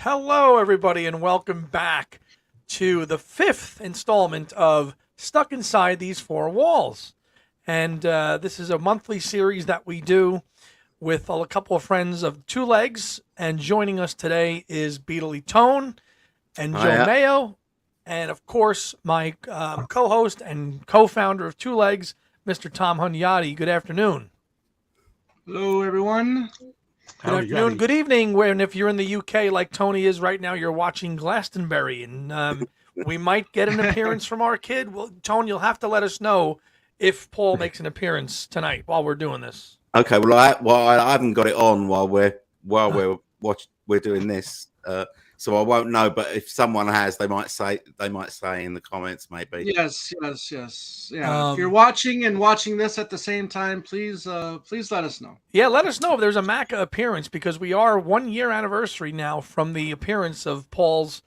Hello, everybody, and welcome back to the fifth installment of Stuck Inside These Four Walls. And this is a monthly series that we do with a couple of friends of Two Legs. And joining us today is Beatley Tone and Joe Hiya. Mayo. And, of course, my co-host and co-founder of Two Legs, Mr. Tom Hunyadi. Good afternoon. Hello, everyone. Good afternoon, good evening. When if you're in the UK like Tony is right now, you're watching Glastonbury, and we might get an appearance from our kid. Well, Tony, you'll have to let us know if Paul makes an appearance tonight while we're doing this. Okay, well, I haven't got it on while we're doing this, so I won't know. But if someone has, they might say in the comments, maybe. Yes. Yeah. If you're watching this at the same time, please let us know. Yeah, let us know if there's a Maca appearance, because we are 1 year anniversary now from the appearance of Paul's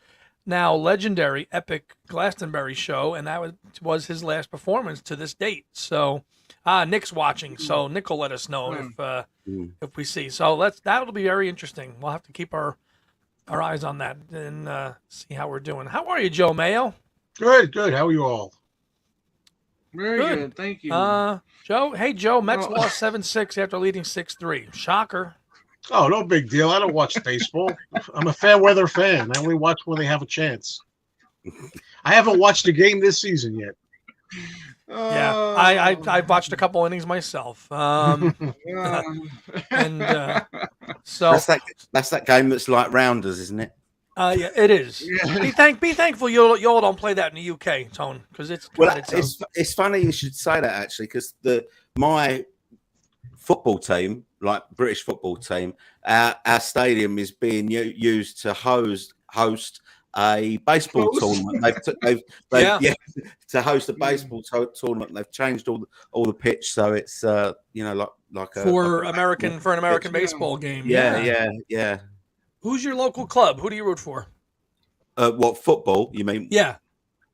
now legendary epic Glastonbury show, and that was his last performance to this date. So Nick's watching, so Nick will let us know if we see. So that'll be very interesting. We'll have to keep our eyes on that and see how we're doing. How are you, Joe Mayo? Good. How are you all? Very good. Thank you. Joe, Mets lost 7-6 after leading 6-3. Shocker. Oh, no big deal. I don't watch baseball. I'm a fair weather fan. I only watch when they have a chance. I haven't watched a game this season yet. Yeah, I've watched a couple innings myself. So That's that game that's like rounders, isn't it? Yeah, it is. Yeah. Be thankful you all don't play that in the UK, Tone, because it's funny you should say that, actually, because my football team, like British football team, our stadium is being used to host a baseball tournament. To host a baseball tournament. They've changed all the pitch, so it's like for an American baseball game. Yeah. Who's your local club? Who do you root for? What, football? You mean? Yeah.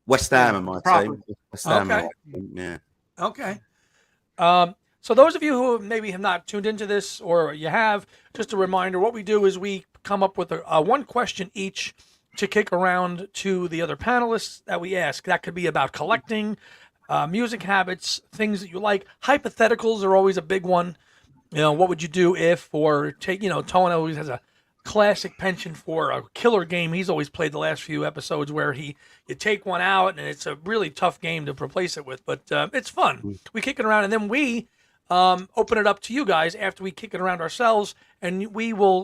West Ham and my team. West Ham. Okay. Yeah. Okay. So those of you who maybe have not tuned into this, or you have, just a reminder, what we do is we come up with a one question each to kick around to the other panelists that we ask. That could be about collecting, music habits, things that you like. Hypotheticals are always a big one. What would you do if, or Tone always has a classic penchant for a killer game he's always played the last few episodes, where you take one out and it's a really tough game to replace it with, but it's fun. We kick it around, and then we open it up to you guys after we kick it around ourselves, and we will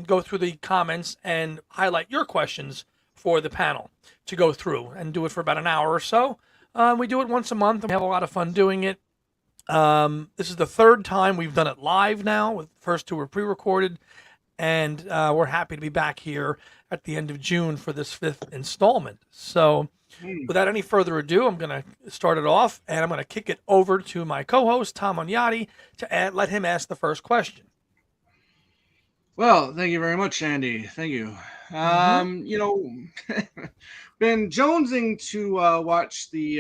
go through the comments and highlight your questions for the panel to go through, and do it for about an hour or so. We do it once a month, and we have a lot of fun doing it. This is the third time we've done it live now. With the first two were pre-recorded, and we're happy to be back here at the end of June for this fifth installment. So without any further ado, I'm going to start it off, and I'm going to kick it over to my co-host, Tom Hunyadi, to let him ask the first question. Well, thank you very much, Andy. Thank you. Been jonesing to watch the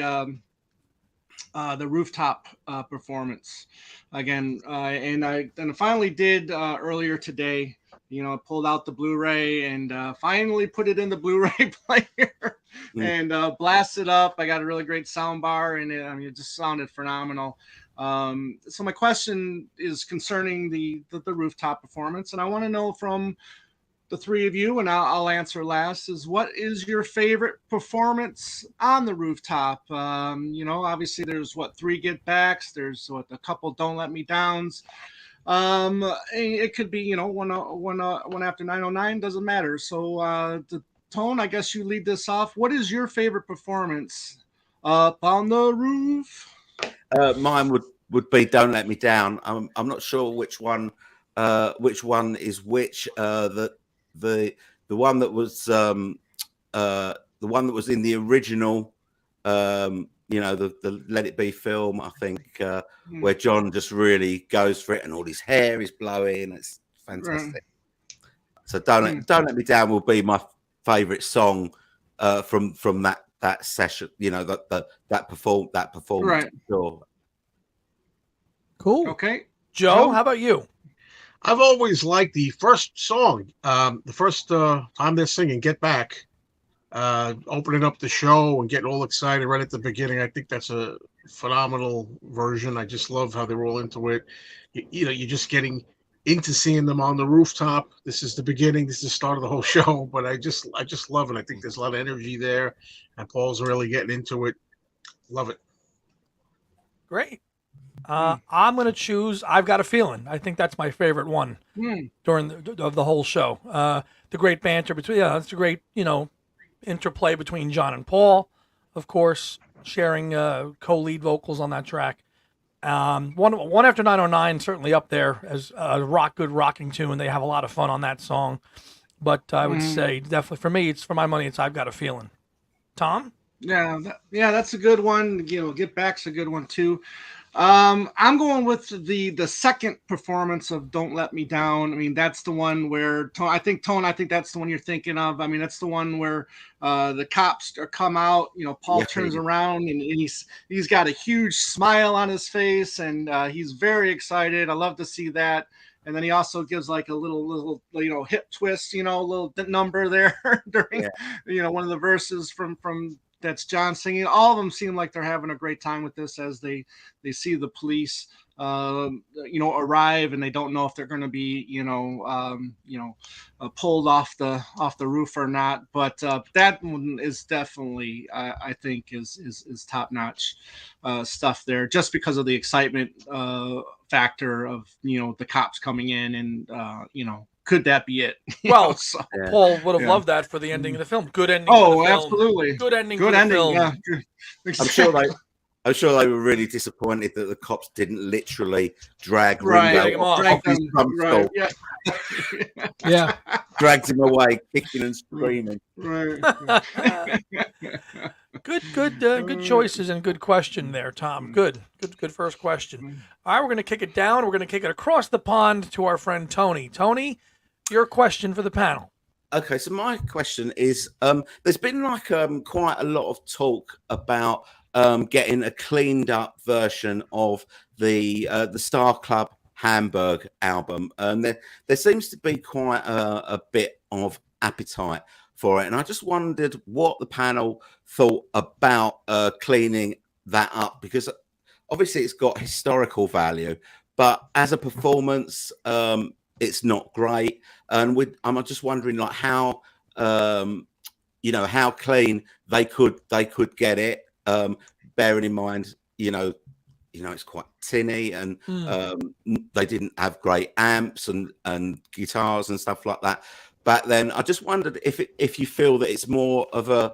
rooftop performance again, and I finally did earlier today. I pulled out the Blu-ray and finally put it in the Blu-ray player and blasted up. I got a really great sound bar, and it just sounded phenomenal. So my question is concerning the rooftop performance, and I want to know from the three of you, and I'll answer last, is what is your favorite performance on the rooftop? Obviously there's 3 get backs. There's a couple Don't Let Me Downs. It could be, one after 909, doesn't matter. So the Tone, I guess you lead this off. What is your favorite performance up on the roof? Mine would be Don't Let Me Down. I'm not sure which one is which. The one that was in the original, the Let It Be film, I think, where John just really goes for it, and all his hair is blowing. It's fantastic. Right. So Don't Let Me Down will be my favorite song from that session. That performance. Right. Sure. Cool. Okay. Joe, how about you? I've always liked the first song, the first time they're singing "Get Back," opening up the show and getting all excited right at the beginning. I think that's a phenomenal version. I just love how they're all into it. You're just getting into seeing them on the rooftop. This is the beginning. This is the start of the whole show. But I just love it. I think there's a lot of energy there, and Paul's really getting into it. Love it. Great. I'm going to choose I've Got a Feeling. I think that's my favorite one during of the whole show. The great banter between, it's a great, interplay between John and Paul, of course, sharing co-lead vocals on that track. One After 909 certainly up there as a good rocking tune. They have a lot of fun on that song. But I would say definitely for me, for my money, it's I've Got a Feeling. Tom? Yeah, that's a good one. Get Back's a good one too. I'm going with the second performance of Don't Let Me Down. I mean, that's the one where I think that's the one you're thinking of. I mean, that's the one where the cops come out, Paul turns around and he's got a huge smile on his face and he's very excited. I love to see that. And then he also gives like a little hip twist, a little number there during one of the verses from that's John singing. All of them seem like they're having a great time with this as they see the police, arrive, and they don't know if they're going to be, pulled off the roof or not. But that one is definitely, I think, is top notch stuff there, just because of the excitement factor of the cops coming in and could that be it? Well, Paul would have loved that for the ending of the film. Good ending. Oh, for the film. Absolutely. Good ending. Good for ending. the film. Yeah. I'm sure they were really disappointed that the cops didn't literally drag Ringo Ringo off his drum stall, Yeah. dragged him away, kicking and screaming. Right. Good choices and good question there, Tom. Good first question. All right, we're going to kick it down. We're going to kick it across the pond to our friend Tony. Tony, your question for the panel. Okay, so my question is: there's been like quite a lot of talk about getting a cleaned up version of the Star Club Hamburg album. There seems to be quite a bit of appetite for it, and I just wondered what the panel thought about cleaning that up, because obviously it's got historical value, but as a performance, it's not great. And I'm just wondering, like, how how clean they could get it, bearing in mind, it's quite tinny, and they didn't have great amps and guitars and stuff like that back then. I just wondered if you feel that it's more of a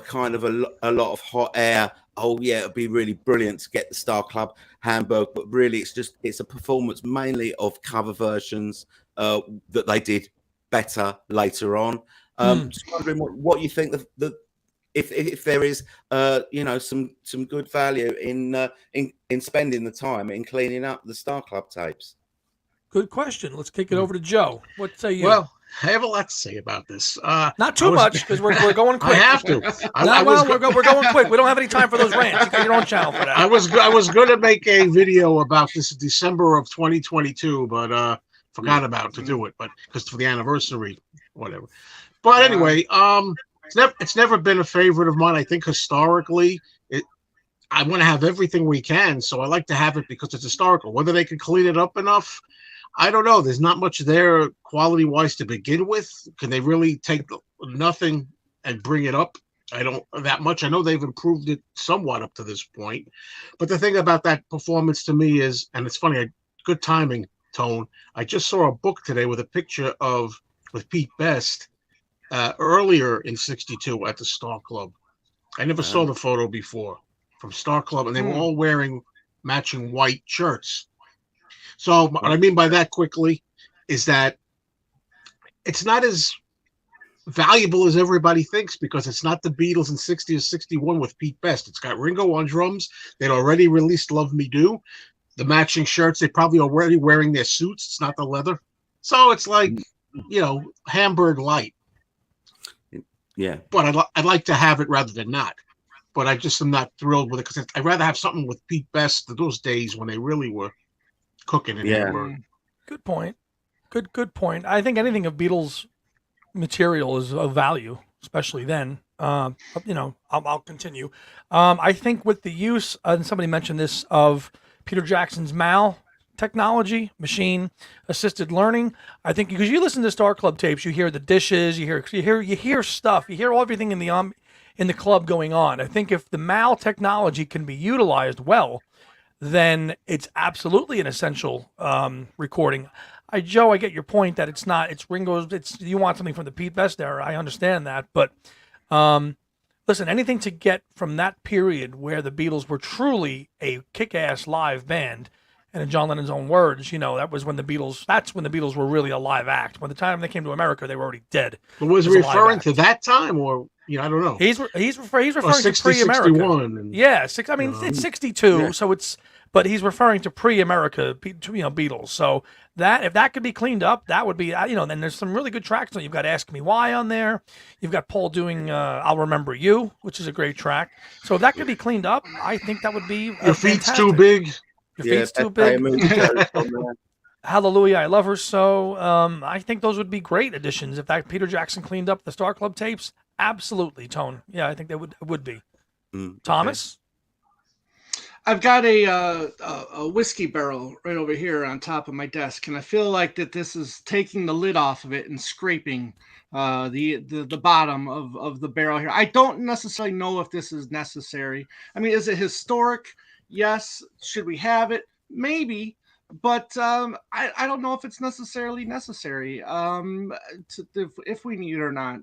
kind of a lot of hot air. Oh yeah, it'd be really brilliant to get the Star Club Hamburg, but really it's a performance mainly of cover versions that they did better later on. Just wondering what you think if there is some good value in spending the time in cleaning up the Star Club tapes. Good question. Let's kick it over to Joe. What say you? Well, I have a lot to say about this. Not too much, because we're going quick. I have to. We're going quick. We don't have any time for those rants. You got your own channel for that. I was going to make a video about this December of 2022, but forgot about to do it, but because for the anniversary, whatever. But anyway, it's never been a favorite of mine. I think historically, I want to have everything we can, so I like to have it because it's historical. Whether they can clean it up enough, I don't know. There's not much there quality-wise to begin with. Can they really take nothing and bring it up? I don't that much. I know they've improved it somewhat up to this point. But the thing about that performance to me is, and it's funny, good timing, Tone. I just saw a book today with a picture with Pete Best earlier in '62 at the Star Club. I never saw the photo before from Star Club, and they were all wearing matching white shirts. So what I mean by that quickly is that it's not as valuable as everybody thinks, because it's not the Beatles in '60 or '61 with Pete Best. It's got Ringo on drums. They'd already released Love Me Do. The matching shirts, they probably already wearing their suits. It's not the leather. So it's like, Hamburg light. Yeah. But I'd like to have it rather than not. But I just am not thrilled with it, because I'd rather have something with Pete Best those days when they really were cooking in Hamburg. Good point. Good point. I think anything of Beatles material is of value, especially then. I'll continue. I think with the use, and somebody mentioned this, of Peter Jackson's Mal technology, machine assisted learning. I think because you listen to Star Club tapes, you hear the dishes, you hear stuff, you hear everything in the club going on. I think if the Mal technology can be utilized well, then it's absolutely an essential recording. Joe, I get your point that it's Ringo's. You want something from the Pete Best era. I understand that, but listen, anything to get from that period where the Beatles were truly a kick-ass live band, and in John Lennon's own words, that's when the Beatles were really a live act. By the time they came to America, they were already dead. But was he referring to that time, or I don't know. He's referring to 60, pre-America. 61 Yeah, it's 62, so it's. But he's referring to pre-America, Beatles. So if that could be cleaned up, that would be, then there's some really good tracks. You've got Ask Me Why on there. You've got Paul doing I'll Remember You, which is a great track. So if that could be cleaned up, I think that would be Your Feet's Too Big. Your Feet's Too Big. Hallelujah, I Love Her So. I think those would be great additions. If that Peter Jackson cleaned up the Star Club tapes, absolutely, Tone. Yeah, I think they would be. Thomas? I've got a whiskey barrel right over here on top of my desk, and I feel like that this is taking the lid off of it and scraping the bottom of the barrel here. I don't necessarily know if this is necessary. I mean, is it historic? Yes. Should we have it? Maybe. But I don't know if it's necessarily necessary if we need it or not.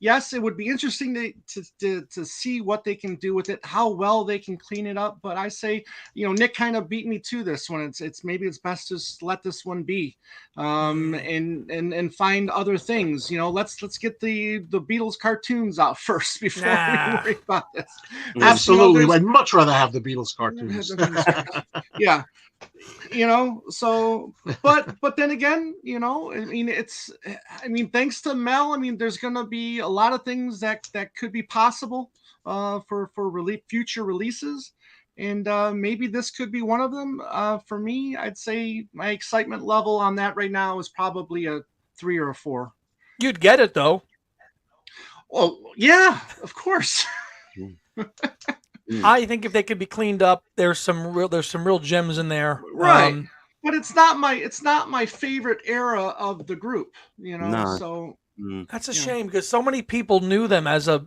Yes, it would be interesting to see what they can do with it, how well they can clean it up. But I say, Nick kind of beat me to this one. It's maybe it's best to let this one be, and find other things. Let's get the Beatles cartoons out first before we worry about this. Absolutely, I'd much rather have the Beatles cartoons. Yeah. But then again, thanks to Mel, there's going to be a lot of things that could be possible for future releases. And maybe this could be one of them. For me, I'd say my excitement level on that right now is probably a 3 or a 4. You'd get it though. Well, yeah, of course. I think if they could be cleaned up, there's some real gems in there. Right. But it's not my favorite era of the group, No. So that's a shame because so many people knew them as a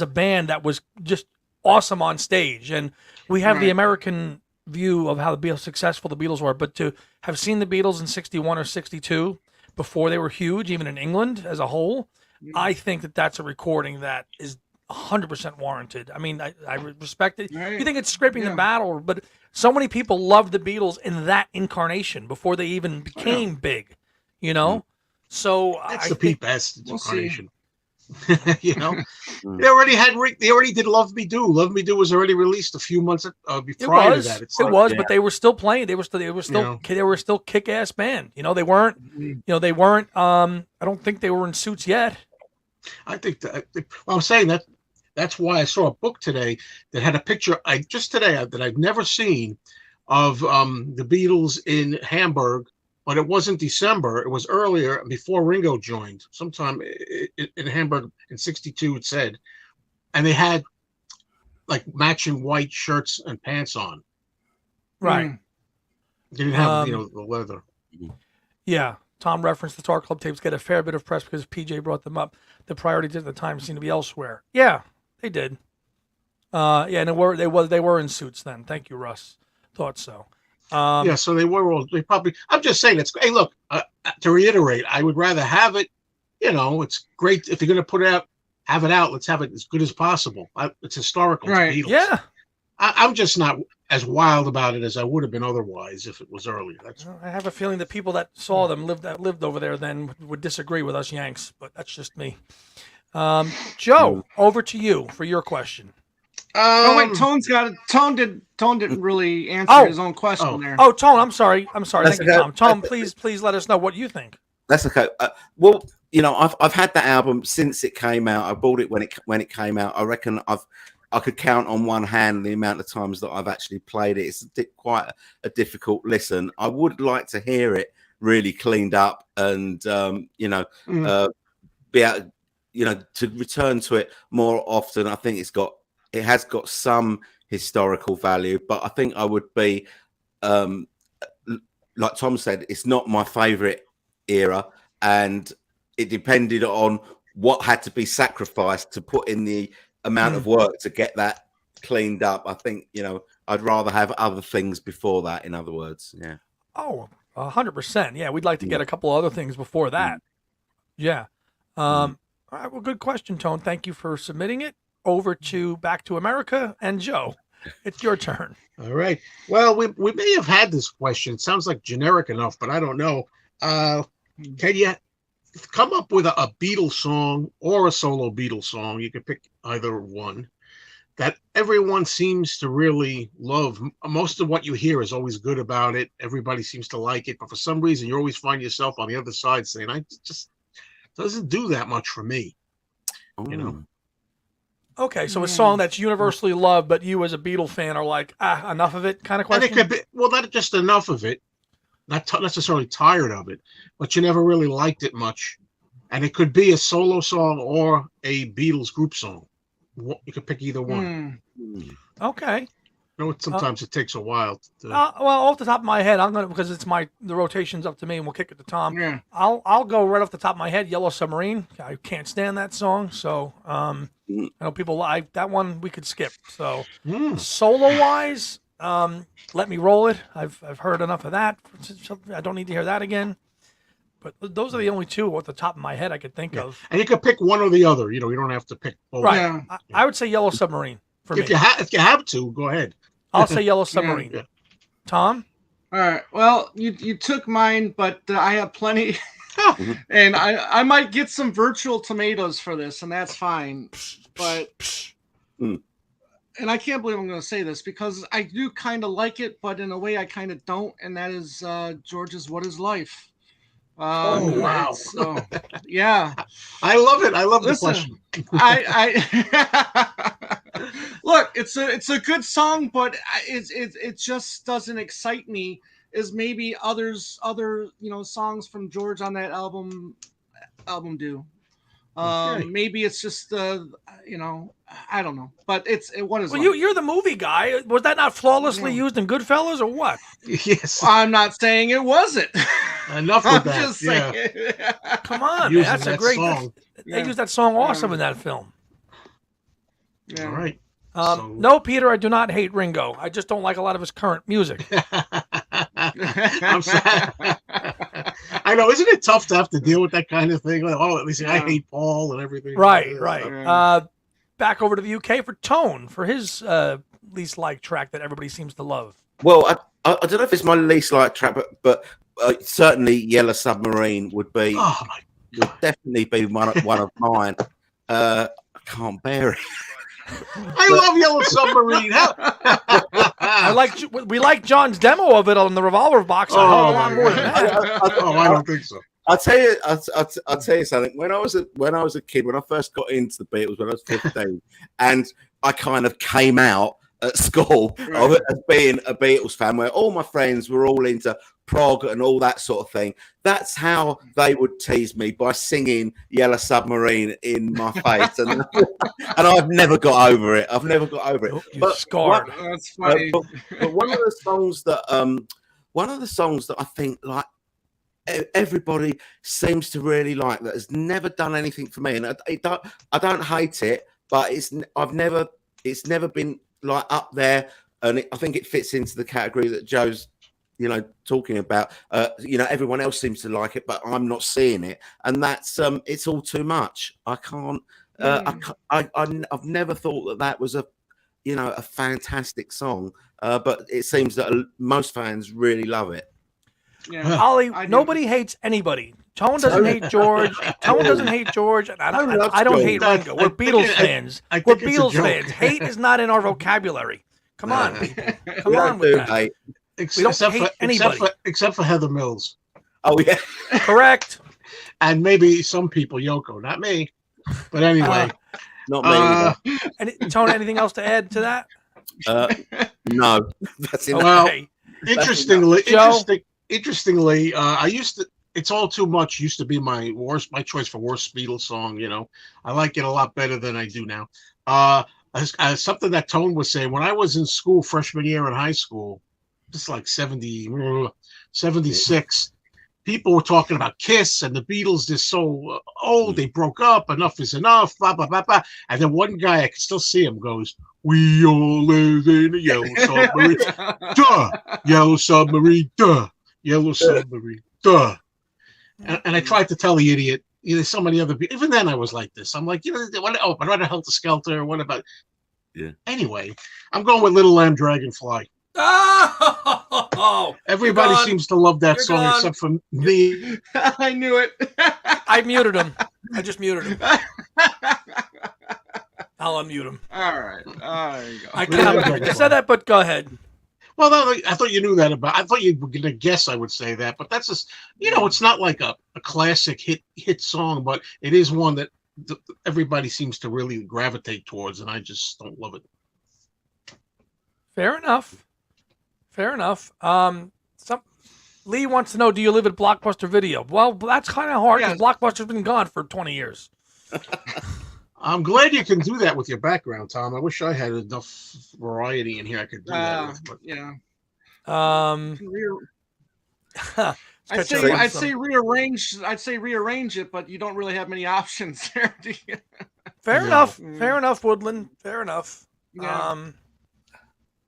band that was just awesome on stage, and we have the American view of how successful the Beatles were, but to have seen the Beatles in 61 or 62 before they were huge, even in England as a whole, I think that's a recording that is 100% warranted. I respect it. Right. You think it's scraping the battle, but so many people loved the Beatles in that incarnation before they even became big, So that's the Pete Best incarnation. They already did Love Me Do. Love Me Do was already released a few months prior to that. It was, but they were still playing. They were still kick-ass band. They weren't. I don't think they were in suits yet. I think that. I'm saying that. That's why I saw a book today that had a picture that I've never seen of the Beatles in Hamburg, but it wasn't December. It was earlier, before Ringo joined, sometime in Hamburg in 62, it said. And they had like matching white shirts and pants on. Right. They didn't have, the leather. Yeah. Tom referenced the Star Club tapes get a fair bit of press because PJ brought them up. The priorities at the time seemed to be elsewhere. Yeah, they did. And they were in suits then. Thank you, Russ. Thought so. So they probably. I'm just saying hey, look. To reiterate, I would rather have it. It's great if you're going to put it out. Have it out. Let's have it as good as possible. It's historical. Right. It's Beatles. Yeah. I'm just not as wild about it as I would have been otherwise if it was earlier. I have a feeling the people that saw them lived over there then would disagree with us Yanks, but that's just me. Joe, over to you for your question. Wait, Tone didn't really answer his own question there. Oh, Tone, I'm sorry. That's Thank you, Tom. Tom, please let us know what you think. That's okay. Well, I've had that album since it came out. I bought it when it came out. I reckon I could count on one hand the amount of times that I've actually played it. It's quite a difficult listen. I would like to hear it really cleaned up and be able, to return to it more often. I think it has got some historical value, but I think I would be like Tom said, it's not my favorite era, and it depended on what had to be sacrificed to put in the amount of work to get that cleaned up. I think, I'd rather have other things before that, in other words. Yeah. Oh, 100%. Yeah, we'd like to get a couple other things before that. Yeah. All right, well, good question, Tone. Thank you for submitting it. Over to Back to America and Joe. It's your turn. All right. Well, we may have had this question. It sounds like generic enough, but I don't know. Can you come up with a Beatles song or a solo Beatles song? You could pick either one that everyone seems to really love. Most of what you hear is always good about it. Everybody seems to like it, but for some reason, you always find yourself on the other side saying, "I just doesn't do that much for me." Okay, so a song that's universally loved, but you as a Beatle fan are like, enough of it kind of question? And it could be, well, not just enough of it, not necessarily tired of it, but you never really liked it much. And it could be a solo song or a Beatles group song. You could pick either one. Okay. Sometimes it takes a while. Well, off the top of my head, I'm gonna, because it's the rotation's up to me, and we'll kick it to Tom. Yeah. I'll go right off the top of my head. Yellow Submarine. I can't stand that song, so I know people like that one. We could skip. So solo wise, Let Me Roll It. I've heard enough of that. I don't need to hear that again. But those are the only two off the top of my head I could think of. And you could pick one or the other. You don't have to pick both. Right. Yeah. I would say Yellow Submarine for me. If you have to, go ahead. I'll say Yellow Submarine. Yeah. Tom? All right. Well, you took mine, but I have plenty. And I might get some virtual tomatoes for this, and that's fine. But and I can't believe I'm going to say this because I do kind of like it, but in a way I kind of don't, and that is George's "What Is Life." Wow! Yeah, I love it. I love the question. Look, it's a good song, but it just doesn't excite me as maybe other songs from George on that album do. Maybe it's just I don't know, but what is? Well, you're the movie guy. Was that not flawlessly used in Goodfellas or what? Yes. I'm not saying it wasn't. Enough with that. Just saying. Come on, man. That's a great song. They used that song awesome in that film. Yeah. All right. No, Peter, I do not hate Ringo. I just don't like a lot of his current music. I'm sad. I know. Isn't it tough to have to deal with that kind of thing? Like, at least I hate Paul and everything. Right. Yeah. Back over to the UK for Tone for his least liked track that everybody seems to love. Well, I don't know if it's my least liked track, but certainly Yellow Submarine would definitely be one of mine. I can't bear it. I love Yellow Submarine. We like John's demo of it on the Revolver box. I heard a lot more than that. I don't think so. I'll tell you something. When I was a kid, when I first got into the Beatles, when I was 15, and I kind of came out at school of as being a Beatles fan, where all my friends were all into prog and all that sort of thing. That's how they would tease me, by singing Yellow Submarine in my face, and I've never got over it. But scarred. That's funny. But one of the songs that I think like everybody seems to really like, that has never done anything for me, and I don't hate it, but it's never been like up there, and I think it fits into the category that Joe's talking about. Everyone else seems to like it, but I'm not seeing it, and that's it's all too much. I can't. I've never thought that was a fantastic song, but it seems that most fans really love it. Yeah. Ollie, nobody hates anybody. Tone doesn't hate George. Tone doesn't hate George, and I don't hate Ringo. We're Beatles fans. We're Beatles fans. Hate is not in our vocabulary. Come on, people. Come on with that. We don't hate anybody. Except for Heather Mills. Oh, yeah. Correct. And maybe some people, Yoko, not me. But anyway. Not me. Tone, anything else to add to that? No. That's enough. Well, interestingly, interestingly, I used to. It's All Too Much used to be my choice for worst Beatles song. You know, I like it a lot better than I do now. Something that Tone was saying when I was in school, freshman year in high school, just like 76, people were talking about Kiss and the Beatles. They're so old, they broke up, enough is enough, blah, blah, blah, blah. And then one guy, I can still see him, goes, "We all live in a yellow submarine, duh, yellow submarine, duh, yellow submarine, duh." And I tried to tell the idiot, there's so many other people. Even then, I was like this. I'm like, what about Helter Skelter? What about? Yeah. Anyway, I'm going with Little Lamb Dragonfly. Oh, Everybody seems to love that You're song gone. except for me. I knew it. I muted him. I just muted him. I'll unmute him. All right. There you go. I cannot believe you said that, but go ahead. Well, no, I thought you knew that about. I thought you were gonna guess I would say that, but that's just it's not like a classic hit song, but it is one that everybody seems to really gravitate towards, and I just don't love it. Fair enough. Fair enough. Lee wants to know, do you live at Blockbuster Video? Well, that's kind of hard because Blockbuster's been gone for 20 years. I'm glad you can do that with your background, Tom. I wish I had enough variety in here I could do that with. But. Yeah. I'd say rearrange. I'd say rearrange it, but you don't really have many options there, do you? Fair enough. Fair enough, Woodland. Fair enough. Yeah.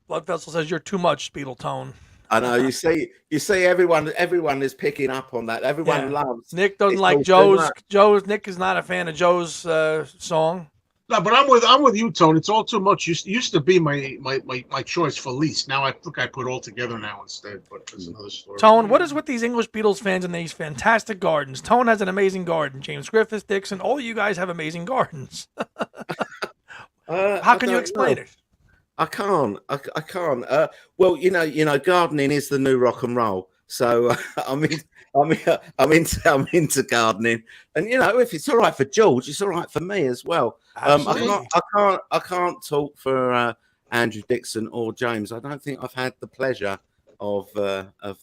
Blood Vessel says you're too much, Beatle Tone. I know. You see, everyone is picking up on that. Everyone loves. Nick doesn't like Joe's. Nick is not a fan of Joe's song. No, but I'm with you, Tone. It's All Too Much. Used to be my choice for least. Now I think I put All Together now instead. But that's another story. Tone, what is with these English Beatles fans and these fantastic gardens? Tone has an amazing garden. James Griffith, Dixon, all you guys have amazing gardens. How can you explain it? I can't. Well, gardening is the new rock and roll. So I'm into gardening, and if it's all right for George, it's all right for me as well. I can't talk for Andrew Dixon or James. I don't think I've had the pleasure of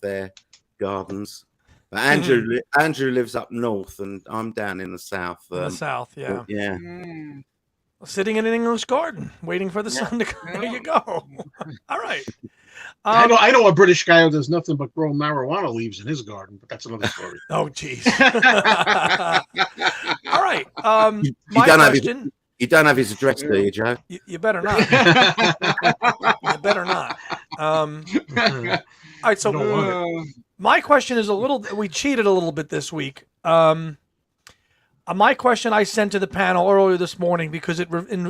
their gardens. But Andrew lives up north, and I'm down in the south. In the south, yeah. Yeah. Sitting in an English garden, waiting for the sun to come. There you go. All right. I know a British guy who does nothing but grow marijuana leaves in his garden, but that's another story. Oh, jeez. All right. My question. You don't have his address, do you, Joe? You better not. You better not. All right. So my question is we cheated a little bit this week. My question I sent to the panel earlier this morning because it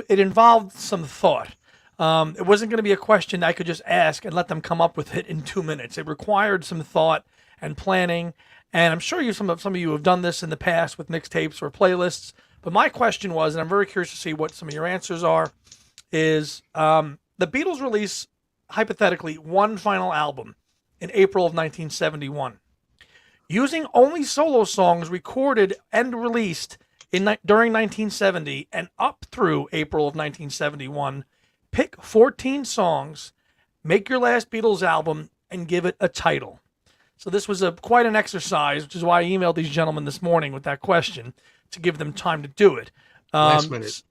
involved some thought. It wasn't going to be a question I could just ask and let them come up with it in 2 minutes. It required some thought and planning, and I'm sure some of you have done this in the past with mixtapes or playlists. But my question was, and I'm very curious to see what some of your answers are, is the Beatles release, hypothetically, one final album in April of 1971. Using only solo songs recorded and released during 1970 and up through April of 1971, pick 14 songs, make your last Beatles album, and give it a title. So this was quite an exercise, which is why I emailed these gentlemen this morning with that question to give them time to do it. Last minute.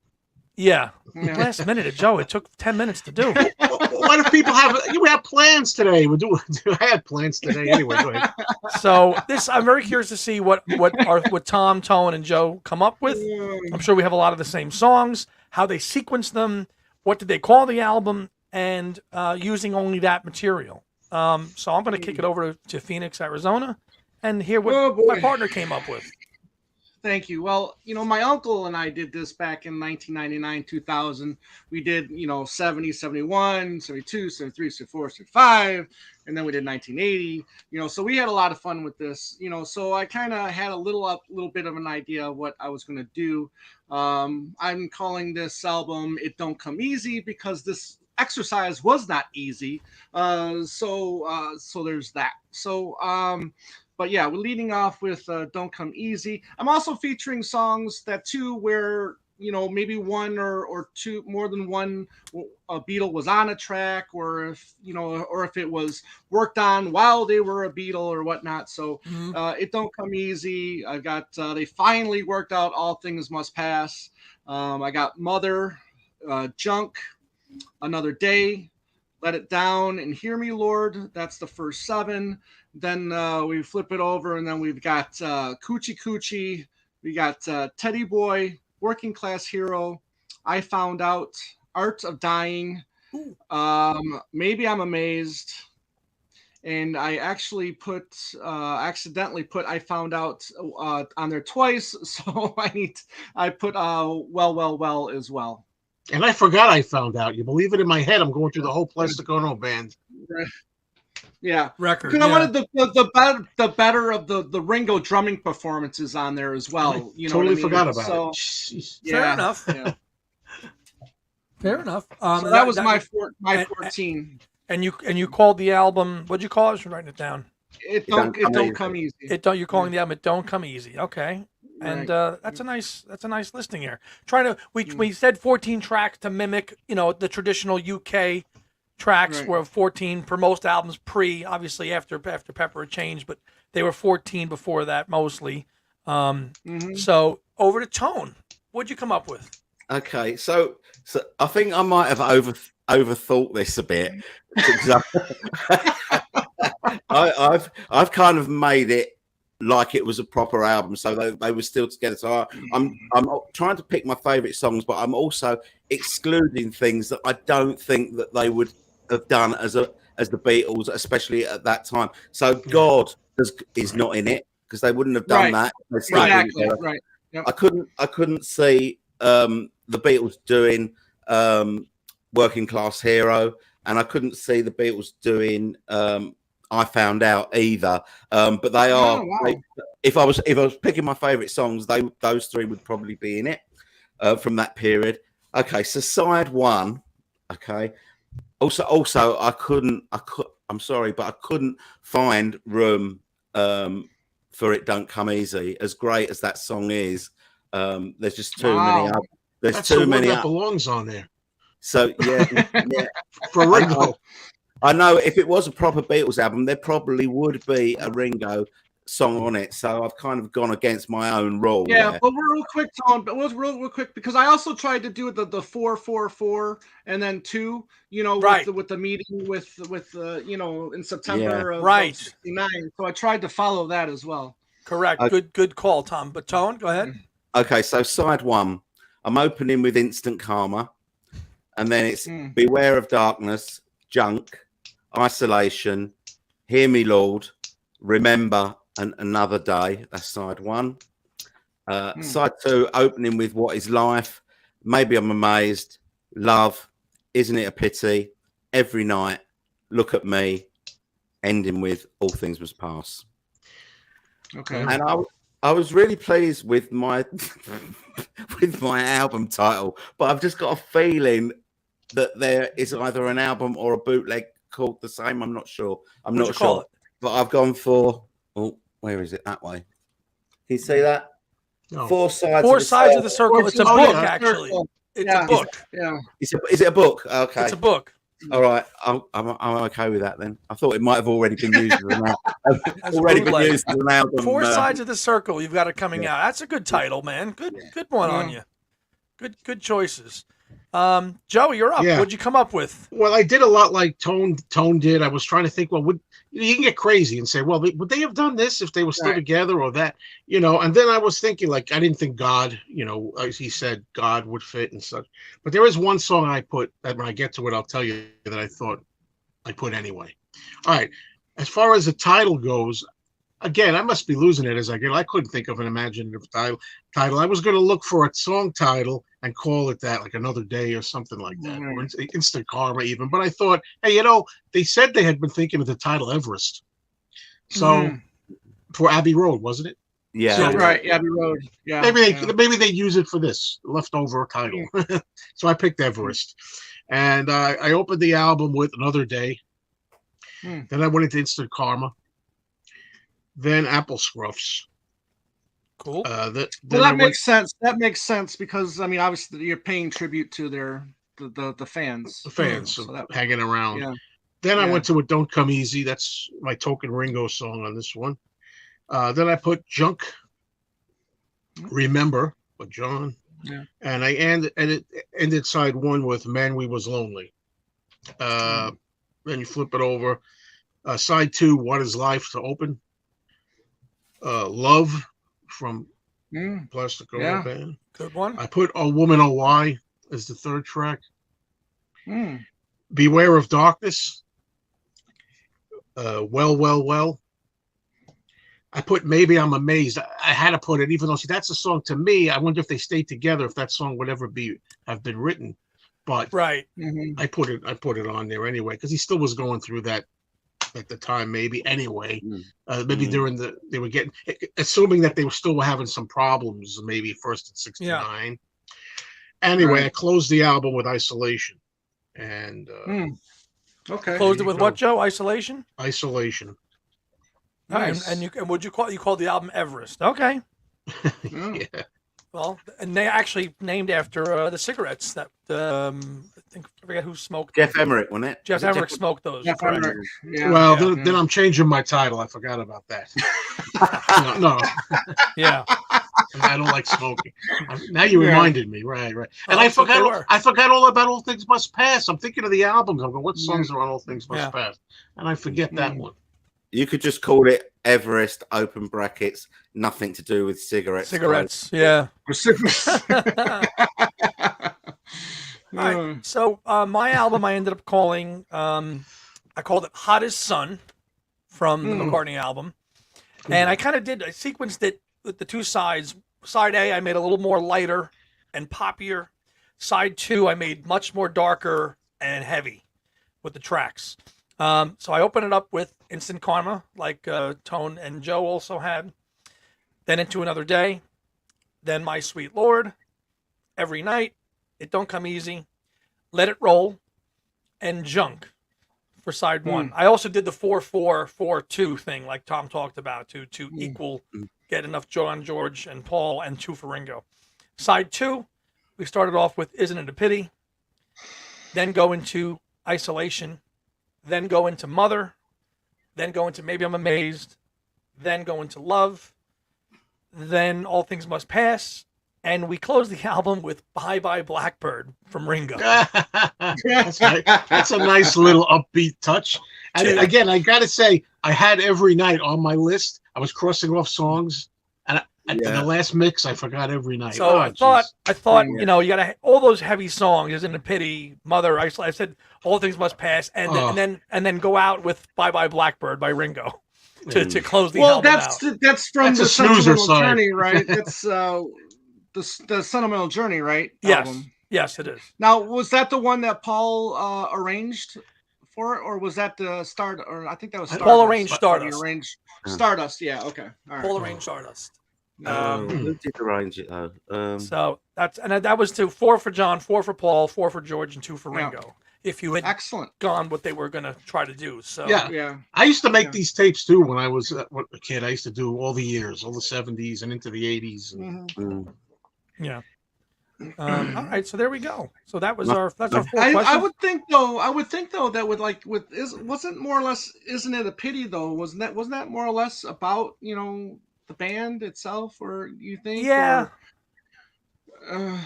Yeah. Last minute, Joe. It took 10 minutes to do. What if people we have plans today? I had plans today anyway. Go ahead. So I'm very curious to see what Tom, Tone, and Joe come up with. I'm sure we have a lot of the same songs, how they sequence them, what did they call the album, and using only that material. So I'm going to kick it over to Phoenix, Arizona, and hear what my partner came up with. Thank you. Well, my uncle and I did this back in 1999, 2000. We did, 70, 71, 72, 73, 74, 75, and then we did 1980. So we had a lot of fun with this. So I kind of had a little bit of an idea of what I was going to do. I'm calling this album "It Don't Come Easy" because this exercise was not easy. So there's that. But we're leading off with "Don't Come Easy." I'm also featuring songs that too where maybe one or two, more than one Beatle was on a track, or if it was worked on while they were a Beatle or whatnot. So it don't come easy. I got they finally worked out All Things Must Pass. I got Mother, Junk, Another Day, Let It Down, and Hear Me Lord. That's the first 7. Then we flip it over, and then we've got Coochie Coochie. We got Teddy Boy, Working Class Hero, I Found Out, Art of Dying, Maybe I'm Amazed, and I actually accidentally put I Found Out on there twice, so I put Well as well. And I forgot I found out. You believe it? In my head, I'm going through the whole Plastic Ono band. Yeah, record. Because I wanted the better of the Ringo drumming performances on there as well. You know, totally what I mean? forgot about so, it. Yeah, Fair enough. Yeah. Fair enough. So that was my 14. And you called the album. What'd you call it? I was writing it down. It don't come easy. You're calling the album It Don't Come Easy. Okay. And that's a nice listing here. We said 14 tracks to mimic, the traditional UK tracks were 14 for most albums obviously after Pepper changed, but they were 14 before that mostly. So over to Tone. What'd you come up with? Okay, so I think I might have overthought this a bit. I've kind of made it like it was a proper album, so they were still together. So I'm trying to pick my favorite songs, but I'm also excluding things that I don't think that they would have done as the Beatles, especially at that time. So God is not in it because they wouldn't have done that. Exactly. Right. Yep. I couldn't see the Beatles doing Working Class Hero, and I couldn't see the Beatles doing I Found Out either. But they are. Oh, wow. If I was picking my favorite songs, those 3 would probably be in it from that period. Okay, so side 1. Okay. Also, I'm sorry, but I couldn't find room for It Don't Come Easy. As great as that song is, there's just too many. There's too many that belongs on there. So yeah. For Ringo. I know if it was a proper Beatles album, there probably would be a Ringo song on it. So I've kind of gone against my own rule. Yeah, but real quick, Tom. But was real quick because I also tried to do the 4-4-4 and then 2. With the meeting with in September of 69. So I tried to follow that as well. Correct. Good call, Tom. But Tone, go ahead. Okay, so side 1, I'm opening with Instant Karma, and then it's Beware of Darkness, Junk, Isolation, Hear Me Lord, Remember, and Another Day. That's side 1. Side 2, opening with What Is Life, Maybe I'm Amazed, Love, Isn't It a Pity, Every Night, Look at Me, ending with All Things Must Pass. Okay. And I was really pleased with my album title, but I've just got a feeling that there is either an album or a bootleg called the same. I'm not sure. I'm not sure. But I've gone for where is it? That way. Can you see that? No. Four sides of the circle. It's a book, actually. It's a book. Yeah. Is it a book? Okay. It's a book. All right. I'm okay with that then. I thought it might have already been used as an album. Four Sides of the Circle. You've got it coming out. That's a good title, man. Good one on you. Good choices. Joey, you're up. What'd you come up with? Well, I did a lot like Tone did. I was trying to think, well, you can get crazy and say, well, would they have done this if they were still together or that, and then I was thinking, like, I didn't think God, as he said, God would fit and such. But there is one song I put that when I get to it, I'll tell you that I thought I put anyway. All right. As far as the title goes, again, I must be losing it as I get. I couldn't think of an imaginative title. I was going to look for a song title and call it that, like Another Day or something like that, or Instant Karma even. But I thought, hey, they said they had been thinking of the title Everest. So for Abbey Road, wasn't it? Yeah. So, right, Abbey Road. Yeah. Maybe they use it for this leftover title. So I picked Everest. And I opened the album with Another Day. Then I went into Instant Karma. Then Apple Scruffs. Cool. Then Well, I that went, makes sense. That makes sense because I mean, obviously, you're paying tribute to the fans. the fans So that, hanging around. yeah, Then I yeah. went to a "Don't Come Easy." That's my token Ringo song on this one. Then I put "Junk," "Remember" with John, Yeah. and it ended side one with "Man We Was Lonely." Then you flip it over. Side two, "What Is Life" to open. "Love" from Mm, Plastic Ono yeah. Band. Good one. I put "A Woman Oh Why" as the third track. mm. "Beware of Darkness." Well, well, well. I put "Maybe I'm Amazed." I had to put it, even though that's a song to me. I wonder if they stayed together, if that song would ever have been written. But Right. Mhm. I put it on there anyway because he still was going through that at the time, maybe anyway. Maybe during they were getting, assuming that they were still having some problems, maybe first in '69. Anyway, Right. I closed the album with "Isolation," and Okay. Closed it you with go. what, Joe? Isolation. "Isolation." Nice. And you called the album Everest. Okay. Yeah. Yeah. Well, and they actually named after the cigarettes that I forget who smoked. Jeff Emmerich, wasn't it? Jeff Was it Emmerich smoked those. Jeff Correct. Emmerich. Yeah. Well, Yeah. then I'm changing my title. I forgot about that. No, Yeah. I don't like smoking. Now you Yeah. reminded me. Right. And Oh, I that's what they forgot. were. I forgot all about "All Things Must Pass." I'm thinking of the albums. I'm going, what songs Yeah. are on "All Things Must Yeah. Pass"? And I forget that Mm. one. You could just call it Everest, open brackets, nothing to do with cigarettes. Cigarettes. Yeah. All right. Mm. So my album, I ended up calling. I called it "Hot as Sun" from the McCartney album, and I kind of I sequenced it with the two sides. Side A, I made a little more lighter and poppier. Side two, I made much more darker and heavy with the tracks. So I open it up with "Instant Karma," like Tone and Joe also had. Then "Into Another Day." Then "My Sweet Lord," "Every Night," "It Don't Come Easy," "Let It Roll," and "Junk" for side one. I also did the 4-4-4-2 thing, like Tom talked about, to equal, get enough John, George, and Paul, and 2 for Ringo. Side two, we started off with "Isn't It a Pity," then go into "Isolation," then go into "Mother," then go into "Maybe I'm Amazed," then go into "Love," then "All Things Must Pass," and we closed the album with "Bye Bye Blackbird" from Ringo. That's nice. That's a nice little upbeat touch. And again, I got to say, I had "Every Night" on my list. I was crossing off songs, and in the last mix, I forgot "Every Night." So I thought, you know, you got to all those heavy songs. "Isn't It Pity," "Mother," I said "All Things Must Pass," and then go out with "Bye Bye Blackbird" by Ringo to close the album out. That's from That's the a snoozer Sentimental side. Journey, right? That's the Sentimental Journey, right? Yes, Album. yes, it is. Now, was that the one that Paul arranged for it, or was that the Start? Or I think that was Stardust. Paul arranged Stardust. He arranged Stardust. Yeah. Okay. All right. Paul arranged Stardust. Who did arrange it though? So that was 4 for John, 4 for Paul, 4 for George, and 2 for Ringo. If you had excellent gone what they were going to try to do. So yeah. I used to make these tapes too when I was a kid. I used to do all the years, all the '70s and into the '80s. Yeah. All right, so there we go. So that's our 4 questions. I would think though that wasn't more or less, "Isn't It a Pity" though? Wasn't that more or less about, you know, the band itself, or you think? Yeah.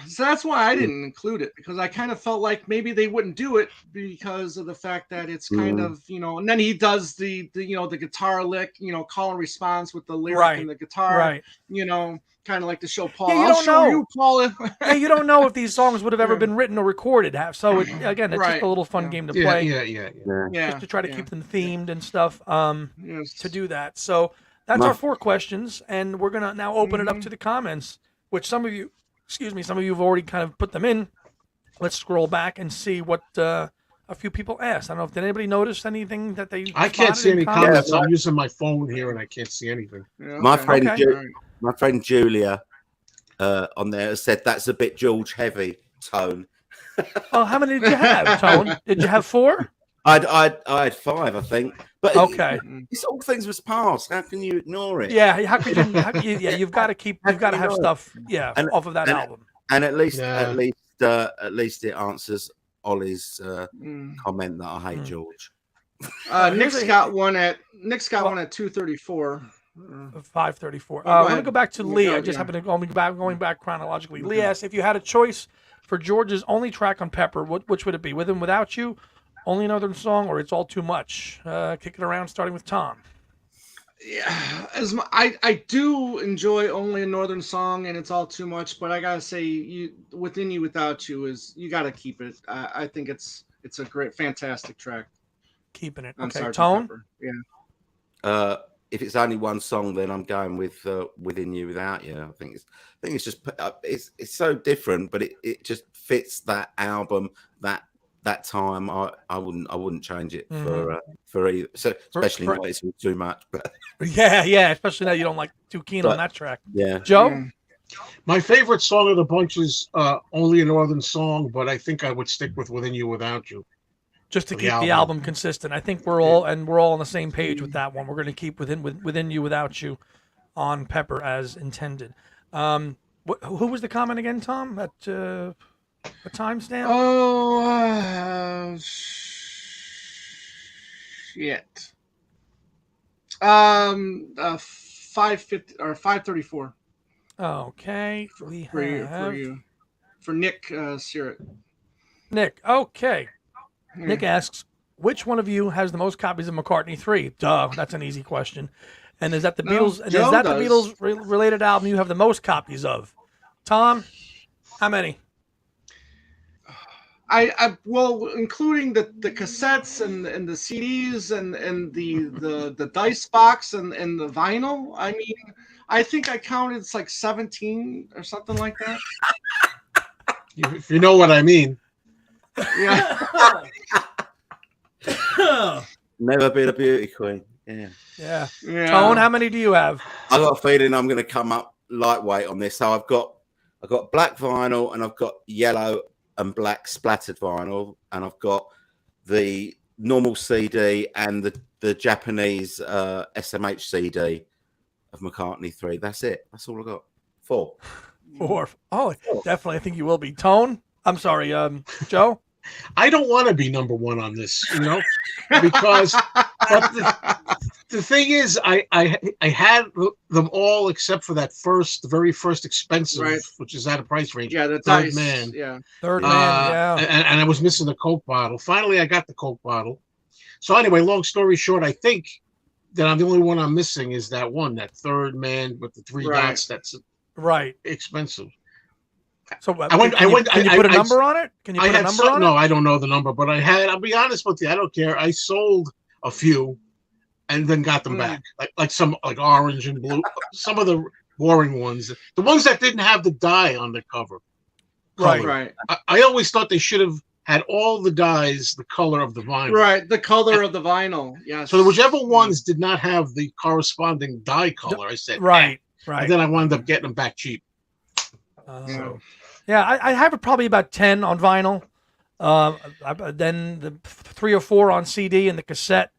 So that's why I didn't include it, because I kind of felt like maybe they wouldn't do it because of the fact that it's kind of, you know, and then he does the you know, the guitar lick, you know, call and response with the lyric and the guitar, you know, kind of like to show Paul. Yeah, you I'll don't show know. you, Paul. Yeah, you don't know if these songs would have ever been written or recorded. So again, it's just a little fun game to play. Yeah. Just to try to keep them themed and stuff. To do that. So that's our 4 questions, and we're gonna now open it up to the comments, which some of you have already kind of put them in. Let's scroll back and see what a few people asked. I don't know if did anybody notice anything that they. I can't see any comments. I'm using my phone here, and I can't see anything. Yeah, My friend Julia on there said that's a bit George heavy, Tone. Oh, how many did you have, Tone? Did you have 4? I had 5, I think. But Okay. it's all things was past. How can you ignore it? Yeah, how could you? Yeah, you've got to keep. You've got to have stuff. Yeah, And- off of that and- album. And at least it answers Ollie's comment that I hate George. Nick's got one at 234. 534. Go I'm going to ahead. go back to You Lee. go, I just yeah. happened to going back chronologically. Lee asked, if you had a choice for George's only track on Pepper, which would it be? With and Without You, Only Northern Song, or It's All Too Much? Kick it around, starting with Tom. Yeah, I do enjoy Only a Northern Song, and It's All Too Much, but I gotta say, Within You Without You you gotta keep it. I think it's a great, fantastic track. Keeping it. On Okay, Sgt. Tone? Pepper. Yeah. If it's only one song, then I'm going with Within You Without You. I think it's just it's so different, but it just fits that album, that time. I wouldn't change it for either. So especially not it's too much. But Yeah, especially now you don't like too keen on that track. Yeah, Joe. My favorite song of the bunch is Only a Northern Song, but I think I would stick with Within You Without You. Just to keep the album consistent. I think we're all on the same page with that one. We're going to keep Within You Without You on Pepper as intended. Who was the comment again, Tom? At a timestamp? Oh, shit. 550 or 534. Okay, For Nick Sirrett. Nick. Okay. Nick asks, which one of you has the most copies of McCartney 3? Duh, that's an easy question. And is that the Beatles? And is that the Beatles related album you have the most copies of? Tom, how many? Well, including the cassettes and the CDs and the dice box and the vinyl. I mean, I think I counted it's like 17 or something like that. If you know what I mean. Yeah. Never been a beauty queen. Yeah. Tone, how many do you have? I got a feeling I'm going to come up lightweight on this. So I've got black vinyl, and I've got yellow and black splattered vinyl, and I've got the normal CD and the Japanese SMH CD of McCartney 3. That's it. That's all I got. 4. Oh, definitely. I think you will be. Tone? I'm sorry, Joe? I don't want to be number one on this, because but the thing is, I had them all except for that the very first expensive, which is out of price range. Yeah, the Third dice. Man. Yeah. Third Man, yeah. And I was missing the Coke bottle. Finally, I got the Coke bottle. So anyway, long story short, I think that I'm the only one I'm missing is that one, that Third Man with the 3 dots. That's expensive. So can you put a number on it? Can you put a number on it? No, I don't know the number, but I'll be honest with you, I don't care. I sold a few and then got them back. Like some like orange and blue, some of the boring ones. The ones that didn't have the dye on the cover. Right. I always thought they should have had all the dyes the color of the vinyl. Right, the color of the vinyl. Yes. So whichever ones did not have the corresponding dye color, I said right. And then I wound up getting them back cheap. I have probably about 10 on vinyl. Then the 3 or 4 on CD and the cassette.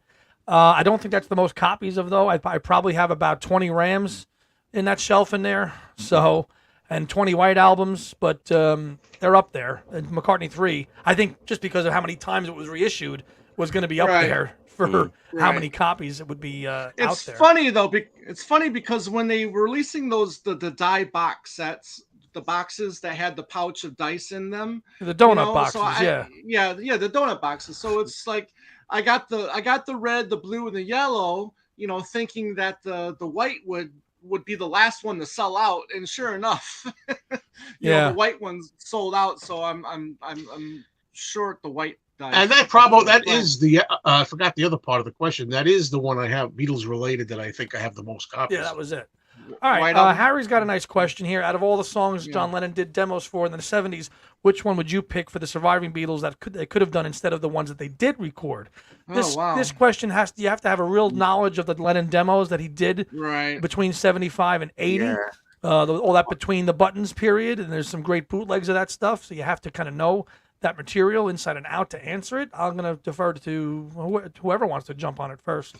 I don't think that's the most copies of, though. I probably have about 20 Rams in that shelf in there. So, and 20 White Albums, but they're up there. And McCartney 3, I think just because of how many times it was reissued, was going to be up there for how many copies it would be out there. It's funny, though. It's funny because when they were releasing the die box sets, the boxes that had the pouch of dice in them, the donut boxes, the donut boxes. So it's like I got the red, the blue, and the yellow, thinking that the white would be the last one to sell out, and sure enough, the white ones sold out. So I'm short the white dice. And that is the I forgot the other part of the question. That is the one I have Beatles related that I think I have the most copies. Yeah, that was it. All right, Harry's got a nice question here. Out of all the songs John Lennon did demos for in the 70s, which one would you pick for the surviving Beatles that they could have done instead of the ones that they did record? This question you have to have a real knowledge of the Lennon demos that he did between 75 and 80. All that between the buttons period, and there's some great bootlegs of that stuff, so you have to kind of know that material inside and out to answer it, I'm going to defer to whoever wants to jump on it first.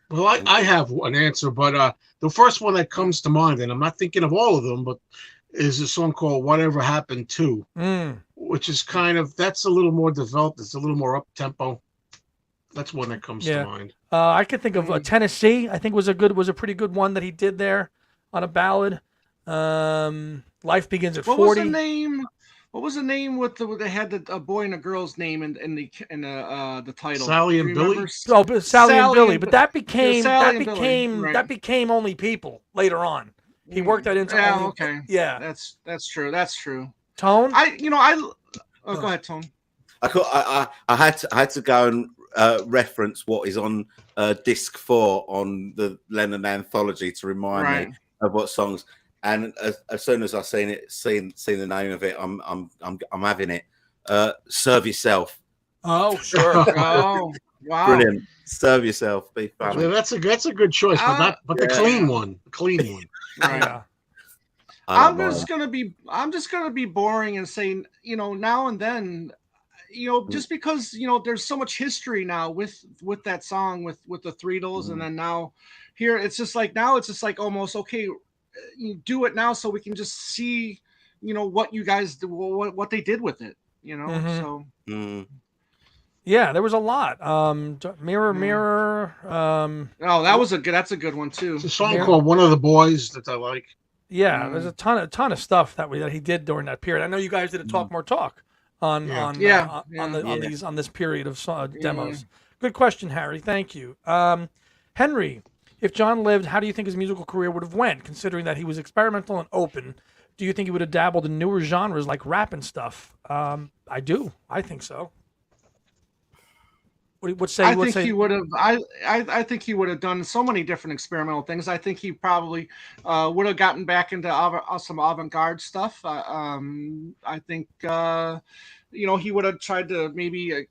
Well, I have an answer, but the first one that comes to mind, and I'm not thinking of all of them, but is a song called "Whatever Happened To," which is that's a little more developed. It's a little more up tempo. That's one that comes to mind. I could think of Tennessee. I think was a pretty good one that he did there on a ballad. Life Begins at 40. What was the name? What was the name they had a boy and a girl's name in the title? Sally and Billy. Oh, but Sally and Billy. But that became right. that became Only People later on. He worked that into. Yeah, only, okay. Yeah, that's true. That's true. Tone. Go ahead, Tone. I had to go and reference what is on disc 4 on the Lennon anthology to remind me of what songs. And as soon as I seen the name of it, I'm having it. Serve Yourself. Oh, sure. Oh, wow. Brilliant. Serve Yourself. Be funny. Yeah, that's a good choice, but the clean one. The clean one. Right. Yeah. I'm just gonna be boring and saying, now and then, just because there's so much history now with that song with the Threedles, and then now here it's just like almost okay, you do it now so we can just see what you guys do, what they did with it, so. Yeah, there was a lot. Mirror, Mirror. That's a good one too. It's a song called "One of the Boys" that I like. Yeah, there's a ton of stuff that he did during that period. I know you guys did a Talk More Talk on this period of demos. Good question, Harry. Thank you, Henry. If John lived, how do you think his musical career would have went? Considering that he was experimental and open, do you think he would have dabbled in newer genres like rap and stuff? I do. I think so. I think he would have. I think he would have done so many different experimental things. I think he probably would have gotten back into some avant-garde stuff. I think he would have tried to maybe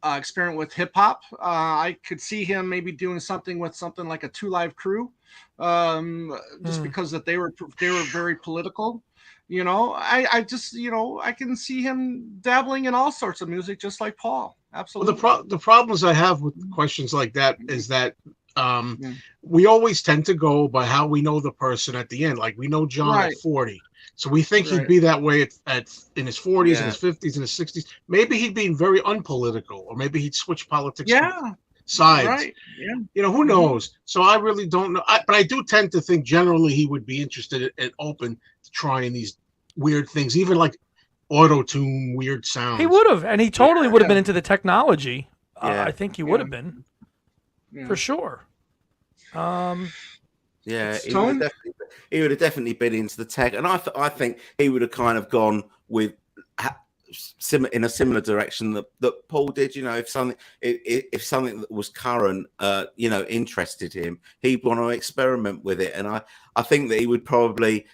experiment with hip hop. I could see him maybe doing something like a 2 Live Crew, just because that they were very political. I just I can see him dabbling in all sorts of music, just like Paul. Absolutely. Well, the problems I have with questions like that is that we always tend to go by how we know the person at the end. Like we know John at 40, so we think he'd be that way in his 40s, in his 50s, in his 60s. Maybe he'd be very unpolitical, or maybe he'd switch politics sides. Right. Yeah. Who knows? So I really don't know. But I do tend to think generally he would be interested and open to trying these weird things, even like auto-tune weird sounds. He would have, and he totally would have been into the technology. I think he would have been for sure. He would have definitely been into the tech, and I think he would have kind of gone with in a similar direction that Paul did. If something that was current, interested him, he'd want to experiment with it, and I think that he would probably,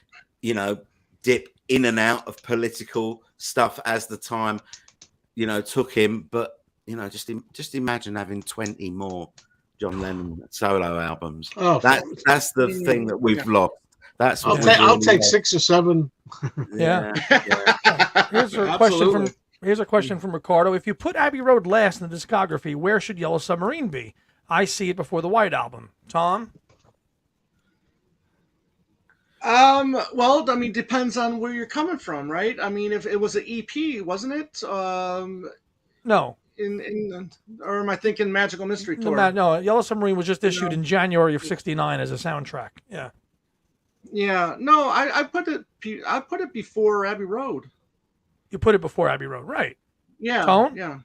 dip in and out of political stuff as the time, took him. But just imagine having 20 more John Lennon solo albums. Oh, that's the thing that we've lost. That's what I'll take 6 or 7. Yeah. Here's a question from Ricardo. If you put Abbey Road last in the discography, where should Yellow Submarine be? I see it before the White Album. Tom? Well, I mean, depends on where you're coming from, right? I mean, if it was an EP, wasn't it? No. Or am I thinking Magical Mystery Tour? No, Yellow Submarine was just issued in January of '69 as a soundtrack. Yeah. Yeah. No, I put it before Abbey Road. You put it before Abbey Road, right? Yeah. Tone? Yeah.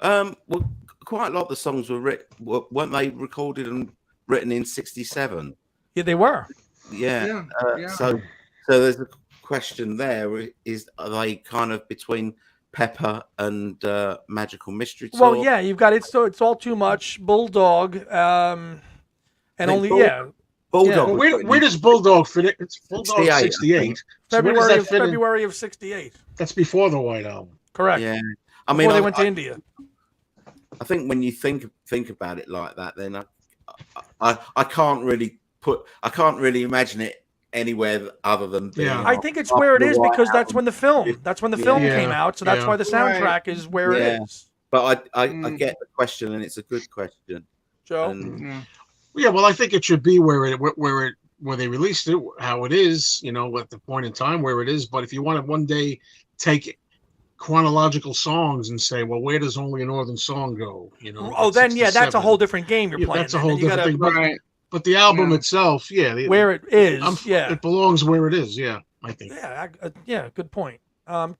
Well, quite a lot of the songs weren't they recorded and written in '67? Yeah, they were. Yeah. So there's a question there: are they kind of between Pepper and Magical Mystery Tour? Well, yeah, you've got it's all too much. Bulldog, and Bulldog. Yeah. Where does Bulldog fit? It's Bulldog 68. February of '68. That's before the White Album. Correct. Yeah. Before they went to India. I think when you think about it like that, then I can't really imagine it anywhere other than being. Yeah. I think it's where it is because that's when the film Yeah. came out, so that's Yeah. why the soundtrack is where Yeah. it is. But I get the question, and it's a good question. Joe, And Yeah, well, I think it should be where they released it, how it is, at the point in time where it is. But if you want to one day take chronological songs and say, well, where does Only a Northern Song go? then that's a whole different game you're playing. That's a whole different thing. Right. But the album itself, where it is, it belongs where it is. Yeah, I think. Yeah, good point.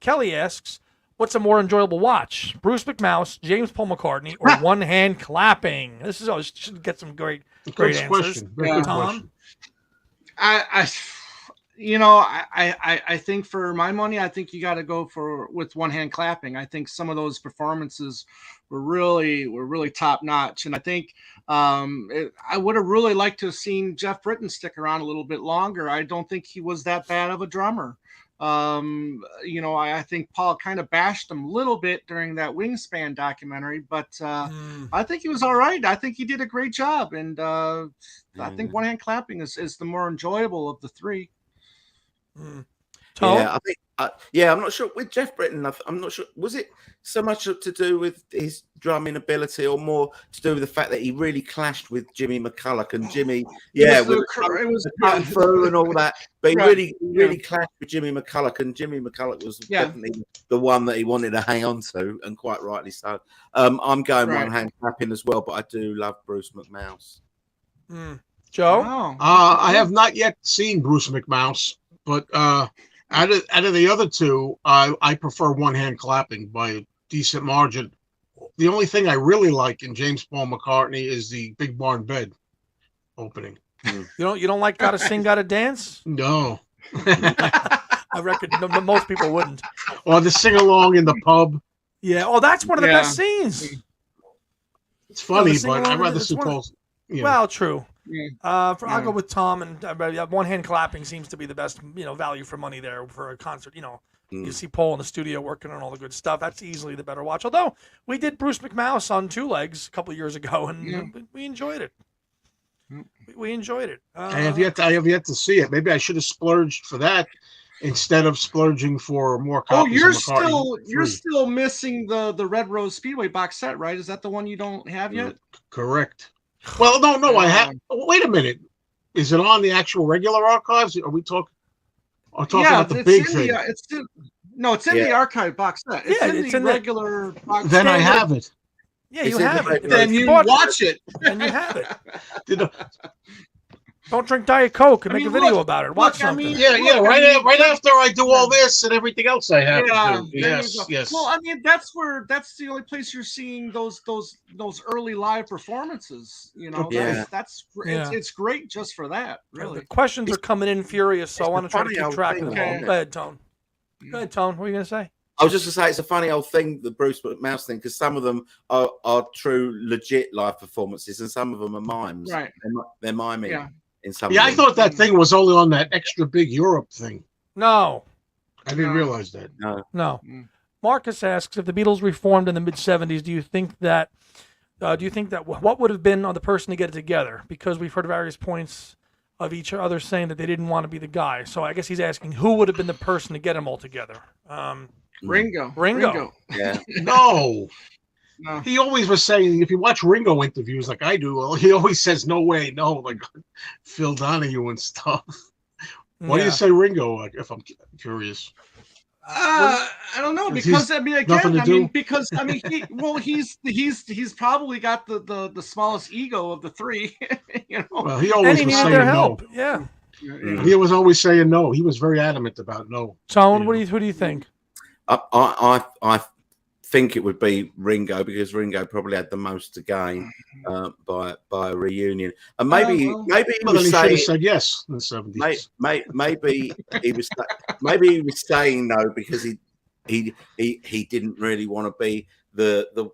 Kelly asks, what's a more enjoyable watch? Bruce McMouse, James Paul McCartney, or one hand clapping? This is always should get some great answers. Question. Very good Tom? I think for my money, I think you got to go with one hand clapping. I think some of those performances were really top notch, and I think I would have really liked to have seen Jeff Britton stick around a little bit longer. I don't think he was that bad of a drummer. I think Paul kind of bashed him a little bit during that Wingspan documentary, but I think he was all right. I think he did a great job, and I think one hand clapping is the more enjoyable of the three. Yeah, I think. I'm not sure with Jeff Britton. I'm not sure. Was it so much to do with his drumming ability, or more to do with the fact that he really clashed with Jimmy McCulloch and Jimmy? It was cutting through and all that. But he really clashed with Jimmy McCulloch, and Jimmy McCulloch was definitely the one that he wanted to hang on to, and quite rightly so. I'm going one hand clapping as well, but I do love Bruce McMouse. Joe, I have not yet seen Bruce McMouse, but out of the other two, I prefer one hand clapping by a decent margin. The only thing I really like in James Paul McCartney is the Big Barn Bed opening. You don't like Gotta Sing, Gotta Dance? No. I reckon most people wouldn't. Or the sing along in the pub. Yeah. Oh, that's one of the best scenes. It's funny, but I'd rather see Paul. Well, true. I'll go with Tom, and one hand clapping seems to be the best, value for money there for a concert. You see Paul in the studio working on all the good stuff. That's easily the better watch. Although we did Bruce McMouse on Two Legs a couple of years ago, and we enjoyed it. We enjoyed it. I have yet to see it. Maybe I should have splurged for that instead of splurging for more copies. You're still missing the Red Rose Speedway box set, right? Is that the one you don't have yet? Correct. Well, no, I have. Wait a minute. Is it on the actual regular archives? Are we talking? About the big thing? It's in the archive box set. It's in the regular box set. Then I have it. Yeah, you have it. Then you watch it. And you have it. Don't drink Diet Coke and make a video about it. Watch something. Right after I do all this and everything else I have to do. Yes. Well, that's the only place you're seeing those early live performances. It's great just for that. Really. The questions are coming in furious, so I want to try to keep track of them all. Go ahead, Tone. What are you going to say? I was just going to say it's a funny old thing, the Bruce McMouse thing, because some of them are true, legit live performances, and some of them are mimes. Right. They're miming. Yeah. I thought that thing was only on that extra big Europe thing. No. I didn't realize that. No. Marcus asks, if the Beatles reformed in the mid-'70s, do you think that what would have been on the person to get it together? Because we've heard various points of each other saying that they didn't want to be the guy. So I guess he's asking who would have been the person to get them all together. Ringo. Yeah. No. He always was saying, if you watch Ringo interviews like I do, he always says, no way, no, like Phil Donahue and stuff. Why do you say Ringo, like, if I'm curious? I don't know, because he's probably got the smallest ego of the three. Well, he always was saying no. Yeah. He was always saying no. He was very adamant about no. Tone, who do you think? I think it would be Ringo, because Ringo probably had the most to gain by a reunion, and maybe he was saying, should have said yes in the 70s. Maybe he was saying no because he didn't really want to be the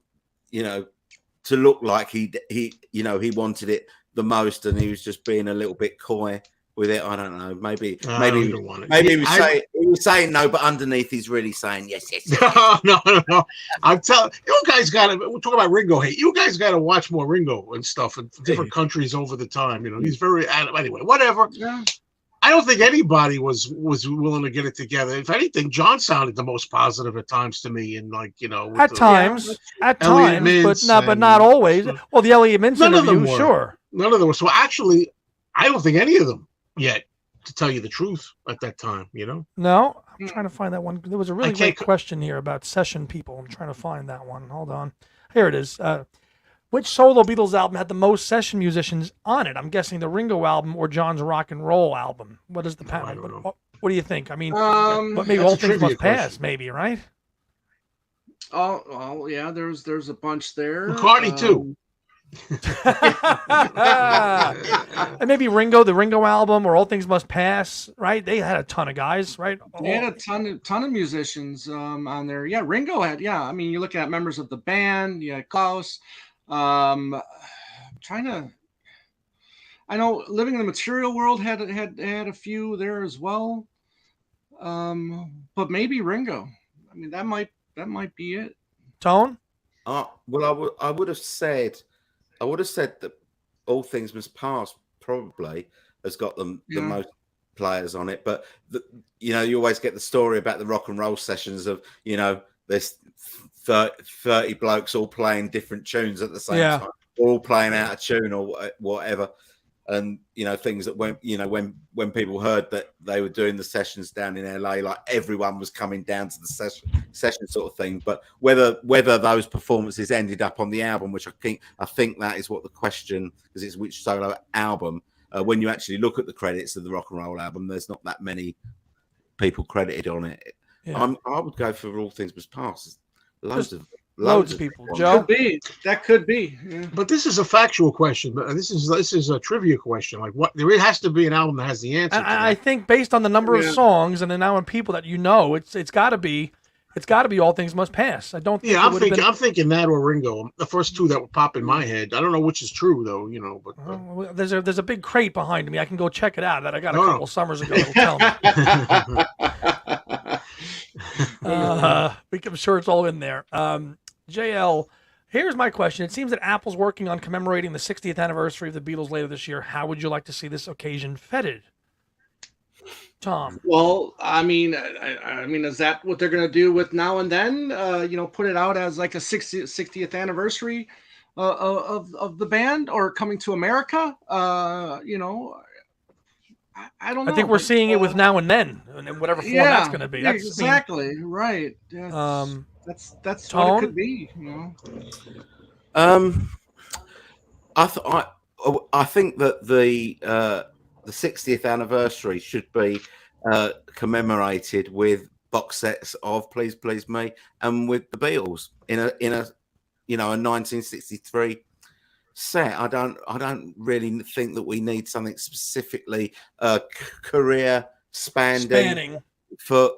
to look like he wanted it the most, and he was just being a little bit coy with it. I don't know. Maybe he was saying no, but underneath he's really saying yes. No. I'm telling you guys we're talking about Ringo hate. You guys got to watch more Ringo and stuff in different countries over the time. He's very anyway. Whatever. Yeah. I don't think anybody was willing to get it together. If anything, John sounded the most positive at times to me, and like with At the, times, Elliot but Mintz not always. so Well, the Elliot Mintz none of them interview, were. sure. None of them were. So actually, I don't think any of them yet, to tell you the truth, at that time. No, I'm trying to find that one. There was a really can't great question here about session people. I'm trying to find that one. Hold on. Here it is. Which solo Beatles album had the most session musicians on it? I'm guessing the Ringo album or John's rock and roll album. What is the I pattern? don't know. What do you think? I mean, but maybe that's All a Things trivia Must Pass, question. maybe, right? Oh, well, yeah. There's a bunch there. McCartney too. And maybe Ringo, the Ringo album, or All Things Must Pass, right? They had a ton of guys, right? They had a ton of musicians on there. Yeah, Ringo had. Yeah, I mean, you look at members of the band. Yeah, Klaus. Trying to. I know Living in the Material World had a few there as well. But maybe Ringo. I mean, that might be it. Tone? Well, I would have said that All Things Must Pass probably has got the most players on it. But you always get the story about the rock and roll sessions of there's 30 blokes all playing different tunes at the same time, all playing out of tune or whatever. And things that when people heard that they were doing the sessions down in LA, like everyone was coming down to the session sort of thing. But whether those performances ended up on the album, which I think that is what the question, because it's which solo album. When you actually look at the credits of the rock and roll album, there's not that many people credited on it. Yeah. I would go for All Things Must Pass. Loads of people. Joe, that could be. Yeah. But this is a factual question. But this is a trivia question. Like, what? There has to be an album that has the answer. I think based on the number of songs and the amount of people that it's got to be All Things Must Pass. I don't think. Yeah, I'm thinking that or Ringo. The first two that would pop in my head. I don't know which is true though. But there's a big crate behind me. I can go check it out. That I got a couple summers ago. Tell me. I'm sure it's all in there. JL, here's my question. It seems that Apple's working on commemorating the 60th anniversary of the Beatles later this year. How would you like to see this occasion feted? Tom. Well, I mean, is that what they're going to do with Now and Then? Put it out as like a 60th anniversary of the band, or Coming to America? I don't know. I think we're seeing it with Now and Then, and whatever form that's going to be. That's exactly right. That's Tone? what it could be. I think that the 60th anniversary should be commemorated with box sets of Please Please Me and with the Beatles in a 1963 set. I don't really think that we need something specifically career spanning for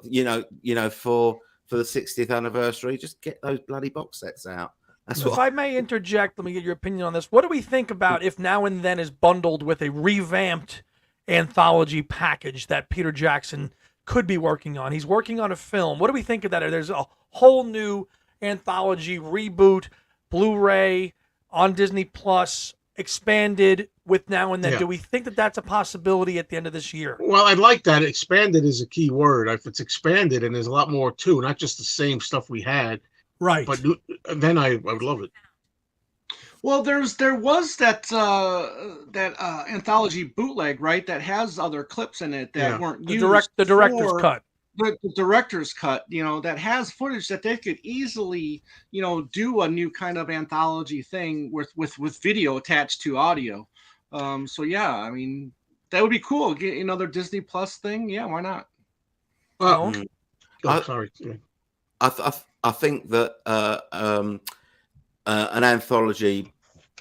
for the 60th anniversary. Just get those bloody box sets out. If I may interject, let me get your opinion on this. What do we think about if Now and Then is bundled with a revamped anthology package that Peter Jackson could be working on? He's working on a film. What do we think of that? There's a whole new anthology reboot, Blu-ray on Disney Plus, expanded with Now and Then. Do we think that that's a possibility at the end of this year? Well, I'd like that. Expanded is a key word. If it's expanded and there's a lot more too, not just the same stuff we had. Right. But then I would love it. Well, there was that anthology bootleg, right? That has other clips in it that weren't used. The director's cut. The director's cut, that has footage that they could easily, do a new kind of anthology thing with video attached to audio. So yeah, I mean, that would be cool. Get another Disney Plus thing. Yeah, why not? Well, sorry. I think that an anthology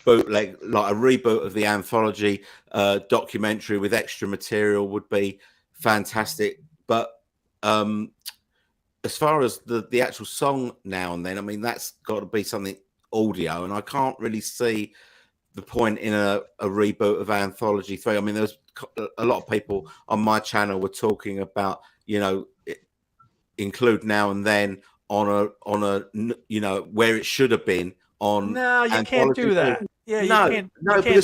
bootleg, like a reboot of the anthology documentary with extra material, would be fantastic. But as far as the actual song Now and Then, I mean, that's got to be something audio, and I can't really see the point in a reboot of Anthology 3. I mean, there's a lot of people on my channel were talking about, include Now and Then on a where it should have been on. No, you can't do that. Yeah, you can't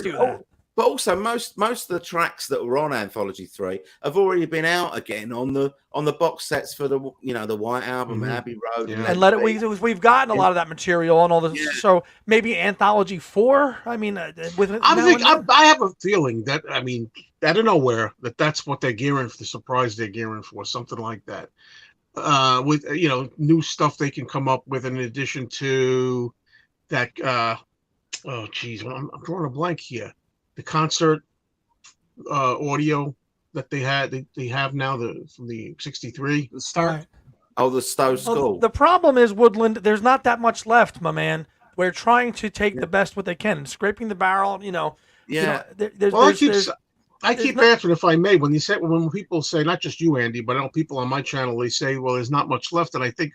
do that. But also, most of the tracks that were on Anthology 3 have already been out again on the box sets for the the White Album, Mhm. Abbey Road, Yeah. And let it. We've gotten a lot of that material and all this. Yeah. So maybe Anthology 4. I mean, with it I now think and then? I have a feeling that out of nowhere that's what they're gearing for, the surprise they're gearing for, something like that. With new stuff they can come up with in addition to that. Oh geez, I'm drawing a blank here. The concert audio that they have now from the '63. The start. Right. Oh, the Stowe Well, School. the problem is, Woodland, there's not that much left, my man. We're trying to take the best what they can, scraping the barrel. Yeah. Well, I keep answering, if I may, when people say, not just you, Andy, but I know people on my channel, they say, well, there's not much left. And I think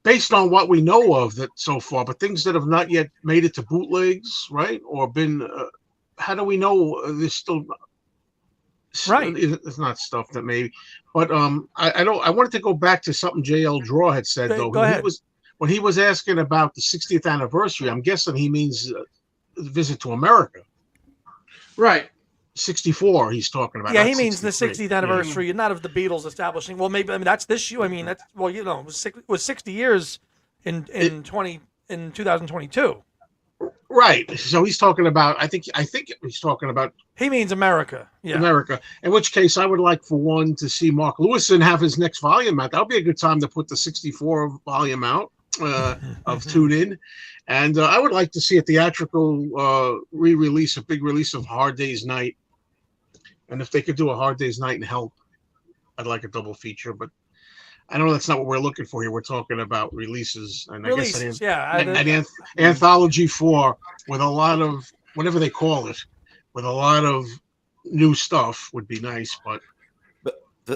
based on what we know of that so far, but things that have not yet made it to bootlegs, right? Or been, how do we know there's still, Right. It's not stuff that maybe, but I wanted to go back to something JL Draw had said, though. Go ahead. When he was asking about the 60th anniversary, I'm guessing he means visit to America. Right. 64 he's talking about. Yeah, not he means the 63. 60th anniversary, not of the Beatles establishing. Well, maybe that's this year. I mean, it was 60 years in 2022. Right. So he's talking about. I think he's talking about He means America. Yeah. America. In which case, I would like for one to see Mark Lewison have his next volume out. That'll be a good time to put the 64 volume out of Tune In. And I would like to see a theatrical re-release, a big release of Hard Day's Night. And if they could do a Hard Day's Night and Help, I'd like a double feature. But I know that's not what we're looking for here. We're talking about releases. And Releases, an Anthology 4 with a lot of, whatever they call it, with a lot of new stuff would be nice. But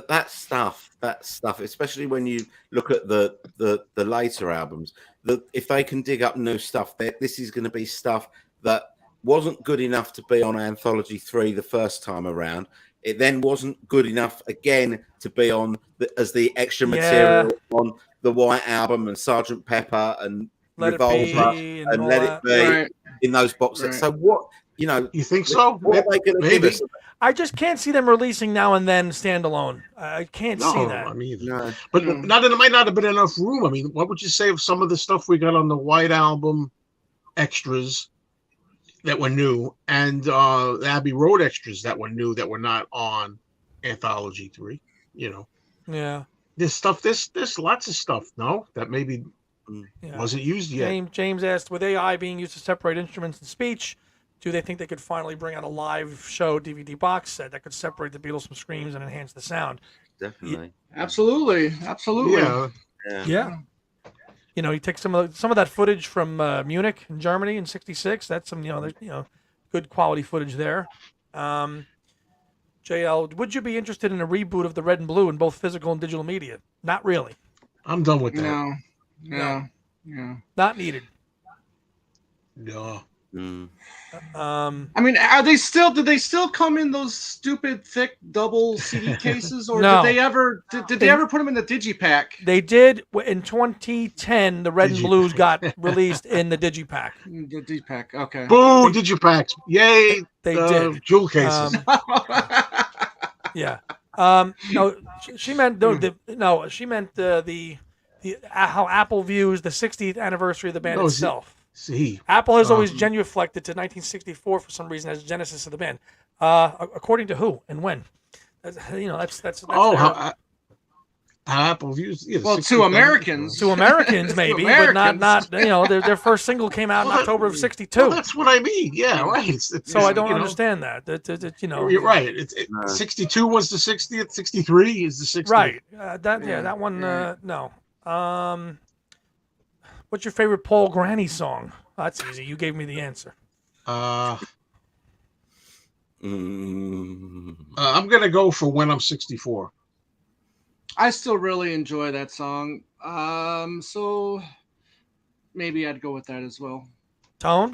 that stuff, especially when you look at the later albums, that if they can dig up new stuff, this is going to be stuff that wasn't good enough to be on Anthology 3 the first time around. It then wasn't good enough again to be on as the extra material on the White Album and Sgt. Pepper and Let Revolver It Be and Let all It Be Right. in those box sets. So what, you think so? what are they going to give us? I just can't see them releasing now and then standalone. I can't see that. I mean, No. but it might not have been enough room. I mean, what would you say of some of the stuff we got on the White Album extras that were new, and the Abbey Road extras that were new that were not on Anthology 3? Yeah. There's stuff. There's lots of stuff. No, that maybe Yeah. wasn't used yet. James asked, with AI being used to separate instruments and speech, do they think they could finally bring out a live show DVD box set that could separate the Beatles from screams and enhance the sound? Definitely. Absolutely. Yeah. Yeah. You take some of that footage from Munich in Germany in '66. That's some good quality footage there. JL, would you be interested in a reboot of the Red and Blue in both physical and digital media? Not really. I'm done with that. No. Not needed. No. I mean, are they still? Did they still come in those stupid thick double CD cases, or No. did they ever? Did they ever put them in the digipack? They did in 2010. The Red and Blues got released in the digipack. The digipack. Okay. Boo! Digipacks. Yay! They did. Jewel cases. Yeah. No, she meant She meant the how Apple views the 60th anniversary of the band itself. See, Apple has always genuflected to 1964 for some reason as genesis of the band. According to who and when? That's how Apple views. Yeah, well, to Americans. To Americans, maybe, but not. Their first single came out in October of '62. Well, that's what I mean. Yeah, right. So I don't understand that. You're right. 62 was the 60th. 63 is the 60th. Right. That one. No. What's your favorite Paul Granny song? That's easy. You gave me the answer. I'm gonna go for When I'm 64. I still really enjoy that song. So maybe I'd go with that as well. Tone?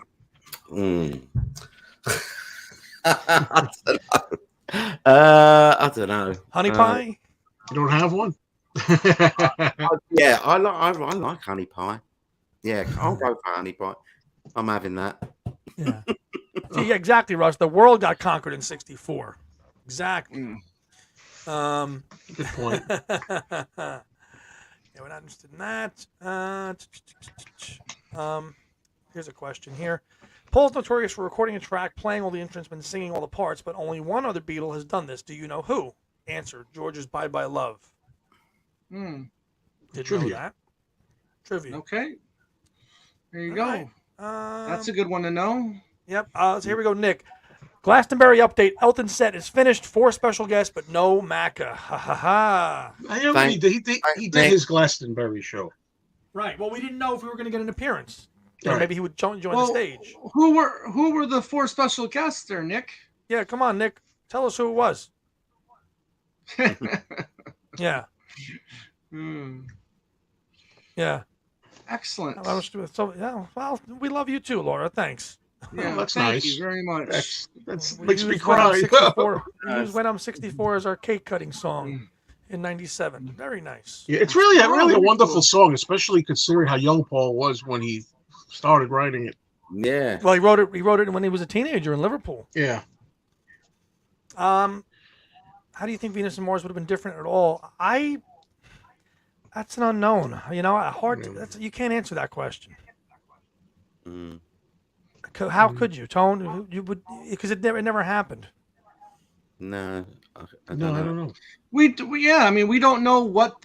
I don't know. Honey Pie? You don't have one? Yeah, I like Honey Pie. Yeah, I'll go for Honey Pie. I'm having that. Yeah. See, yeah, exactly, Russ. The world got conquered in '64. Exactly. Good point. Yeah, we're not interested in that. Here's a question here. Paul's notorious for recording a track, playing all the instruments, and singing all the parts, but only one other Beatle has done this. Do you know who? Answer: George's "Bye Bye Love." Didn't Trivia. know that. Trivia. Okay. There you All go. right. That's a good one to know. Yep. So here we go, Nick. Glastonbury update. Elton's set is finished. 4 special guests, but no Macca. Ha ha ha. I know Thank- he did Nick. his Glastonbury show. Right. Well, we didn't know if we were going to get an appearance. You know, Right. maybe he would join the stage. Who were the 4 special guests there, Nick? Yeah, come on, Nick. Tell us who it was. Yeah. Yeah. Excellent. So yeah. Well, we love you too, Laura. Thanks. Yeah, that's thank nice. you very much. That's We makes me used When I'm cry. 64. We used "When I'm 64" as our cake cutting song in '97. Very nice. Yeah, it's really a very wonderful cool. song, especially considering how young Paul was when he started writing it. Yeah. Well, he wrote it when he was a teenager in Liverpool. Yeah. How do you think Venus and Mars would have been different at all? That's an unknown. You know, you can't answer that question. Mm. How could you, Tone? You would, because it never happened. No. I I don't know. don't know. We don't know what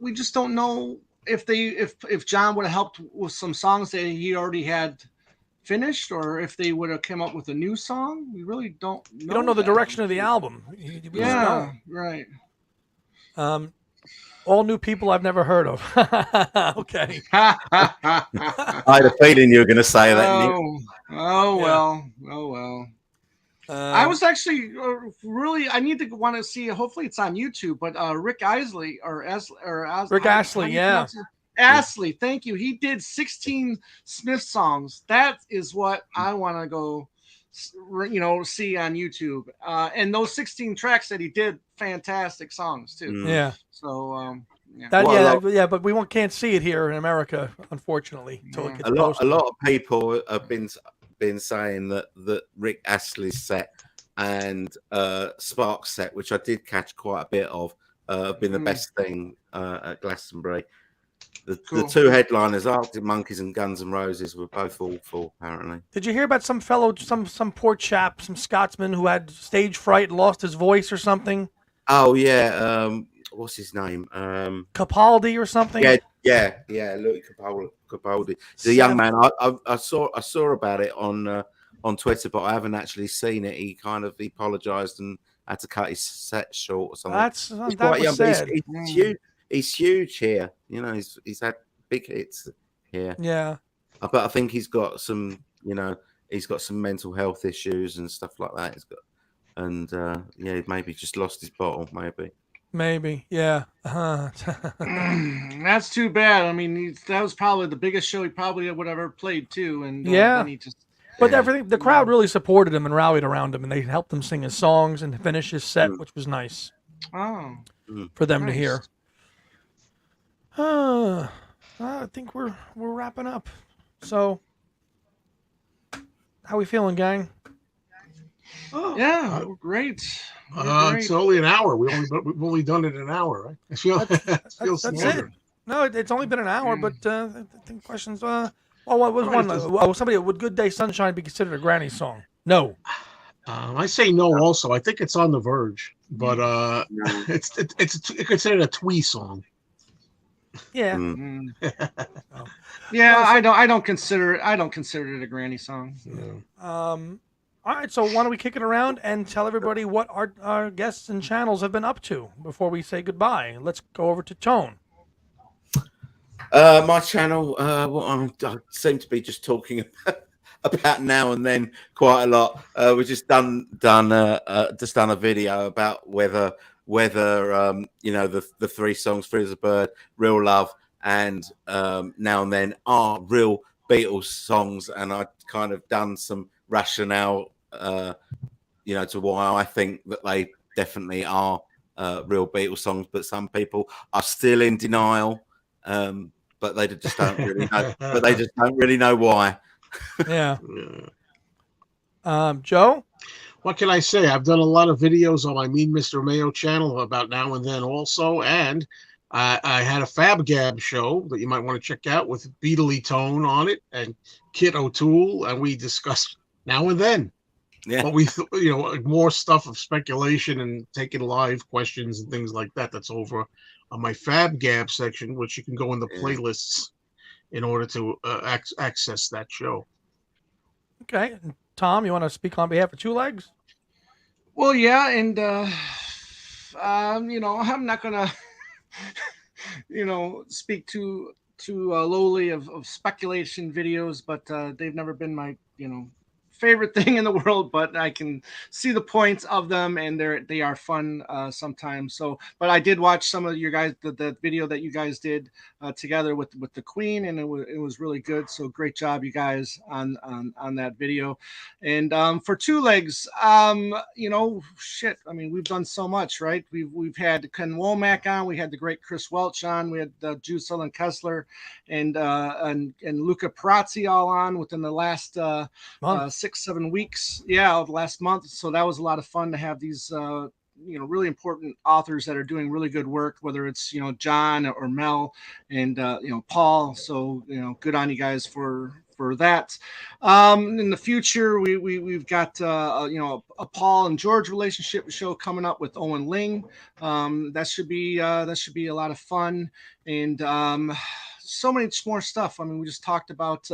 we just don't know if John would have helped with some songs that he already had finished, or if they would have come up with a new song. We really don't know. You don't know the that. direction of the album. We just Yeah, right. don't. All new people I've never heard of. Okay. I had a feeling you were going to say that, Nick. Well. I was actually really. I need to want to see. Hopefully, it's on YouTube. But Rick Isley Rick Astley, yeah. Astley. Thank you. He did 16 Smith songs. That is what I want to go, see on YouTube. And those 16 tracks that he did, fantastic songs too. Yeah. So yeah. But we can't see it here in America, unfortunately, until it gets A posted. lot of people have been saying that Rick Astley's set and Sparks' set, which I did catch quite a bit of, have been the best thing at Glastonbury. The 2 headliners, Arctic Monkeys and Guns N' Roses, were both awful, apparently. Did you hear about some poor chap, some Scotsman who had stage fright and lost his voice or something? Oh yeah, what's his name? Capaldi or something? Yeah, Louis Capaldi. The young man. I saw about it on Twitter, but I haven't actually seen it. He apologized and had to cut his set short or something. He's quite young, sad. He's huge. He's huge here. You know, he's had big hits here. Yeah. But I think he's got some. He's got some mental health issues and stuff like that. Maybe just lost his bottle. Maybe, yeah. That's too bad. I mean, that was probably the biggest show he probably would ever played too. And yeah, then he just. But the crowd really supported him and rallied around him, and they helped him sing his songs and finish his set, which was nice. Oh. For them to hear. I think we're wrapping up. So, how we feeling, gang? Oh, yeah, great. It's only an hour. We've only done it an hour, right? It feels that's longer. it. No, it's only been an hour, but I think questions. What was one? Somebody, would "Good Day Sunshine" be considered a granny song? No. I say no. Also, I think it's on the verge, but it's considered a twee song. Yeah. Yeah, I don't consider it a granny song. All right, so why don't we kick it around and tell everybody what our guests and channels have been up to before we say goodbye. Let's go over to Tone. My channel, I seem to be just talking about now and then quite a lot. We just done a video about whether the 3 songs, "Free as a Bird," "Real Love," and "Now and Then" are real Beatles songs, and I've kind of done some rationale, to why I think that they definitely are real Beatles songs. But some people are still in denial, but they just don't really know. But they just don't really know why. Yeah. Yeah. Joe? What can I say? I've done a lot of videos on my Mean Mr. Mayo channel about now and then also, and I had a Fab Gab show that you might want to check out with Beatley Tone on it and Kit O'Toole, and we discussed now and then. Yeah. But we, more stuff of speculation and taking live questions and things like that. That's over on my Fab Gab section, which you can go in the playlists in order to access that show. Okay. Tom, you want to speak on behalf of Two Legs? Well, yeah, and I'm not gonna, speak too lowly of speculation videos, but they've never been my, favorite thing in the world, but I can see the points of them, and they are fun sometimes. So, but I did watch some of your guys the video that you guys did together with the Queen, and it was really good. So great job, you guys, on that video. And for Two Legs, shit. I mean, we've done so much, right? We've had Ken Womack on, we had the great Chris Welch on, we had Jude Sullivan Kessler, and Luca Perazzi all on within the last 6-7 weeks, of the last month. So that was a lot of fun to have these really important authors that are doing really good work, whether it's John or Mel and Paul. So good on you guys for that. In the future, we've got a Paul and George relationship show coming up with Owen Ling. That should be a lot of fun. And so many more stuff. I mean, we just talked about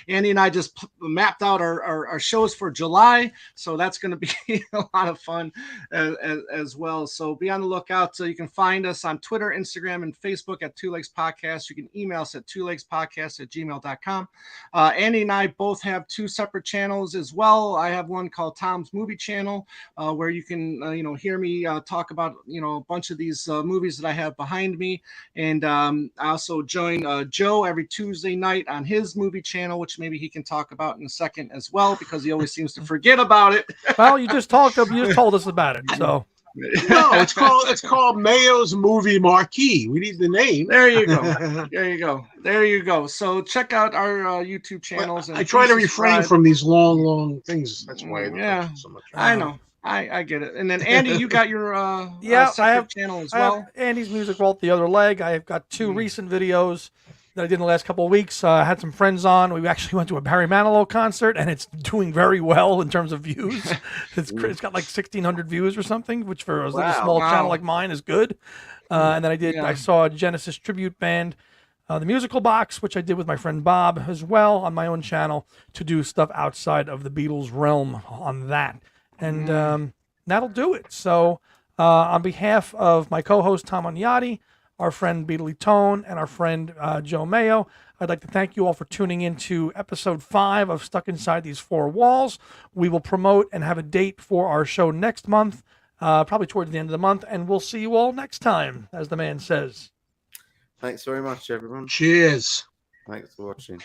Andy and I just mapped out our shows for July, so that's going to be a lot of fun as well. So be on the lookout. So you can find us on Twitter, Instagram, and Facebook at Two Legs Podcast. You can email us at twolegspodcast@gmail.com. Andy and I both have two separate channels as well. I have one called Tom's Movie Channel, where you can hear me talk about a bunch of these movies that I have behind me, and I also join Joe every Tuesday night on his movie channel, which maybe he can talk about in a second as well, because he always seems to forget about it. Well, you just told us about it, so. No, it's called Mayo's Movie Marquee. We need the name. There you go. So check out our YouTube channels. And I try to refrain from these long things. That's why I don't like it so much. I know. I get it. And then Andy, you got your I have channel as well. Andy's Music Vault, The Other Leg. I've got two recent videos that I did in the last couple of weeks. I had some friends on. We actually went to a Barry Manilow concert, and it's doing very well in terms of views. It's got like 1,600 views or something, which for a little small channel like mine is good. And then I saw a Genesis tribute band, The Musical Box, which I did with my friend Bob as well on my own channel, to do stuff outside of the Beatles realm on that. And that'll do it. So on behalf of my co-host Tom Onyati, our friend Beatley Tone, and our friend Joe Mayo, I'd like to thank you all for tuning in to episode 5 of Stuck Inside These Four Walls. We will promote and have a date for our show next month, probably towards the end of the month, and we'll see you all next time, as the man says. Thanks very much, everyone. Cheers. Thanks for watching.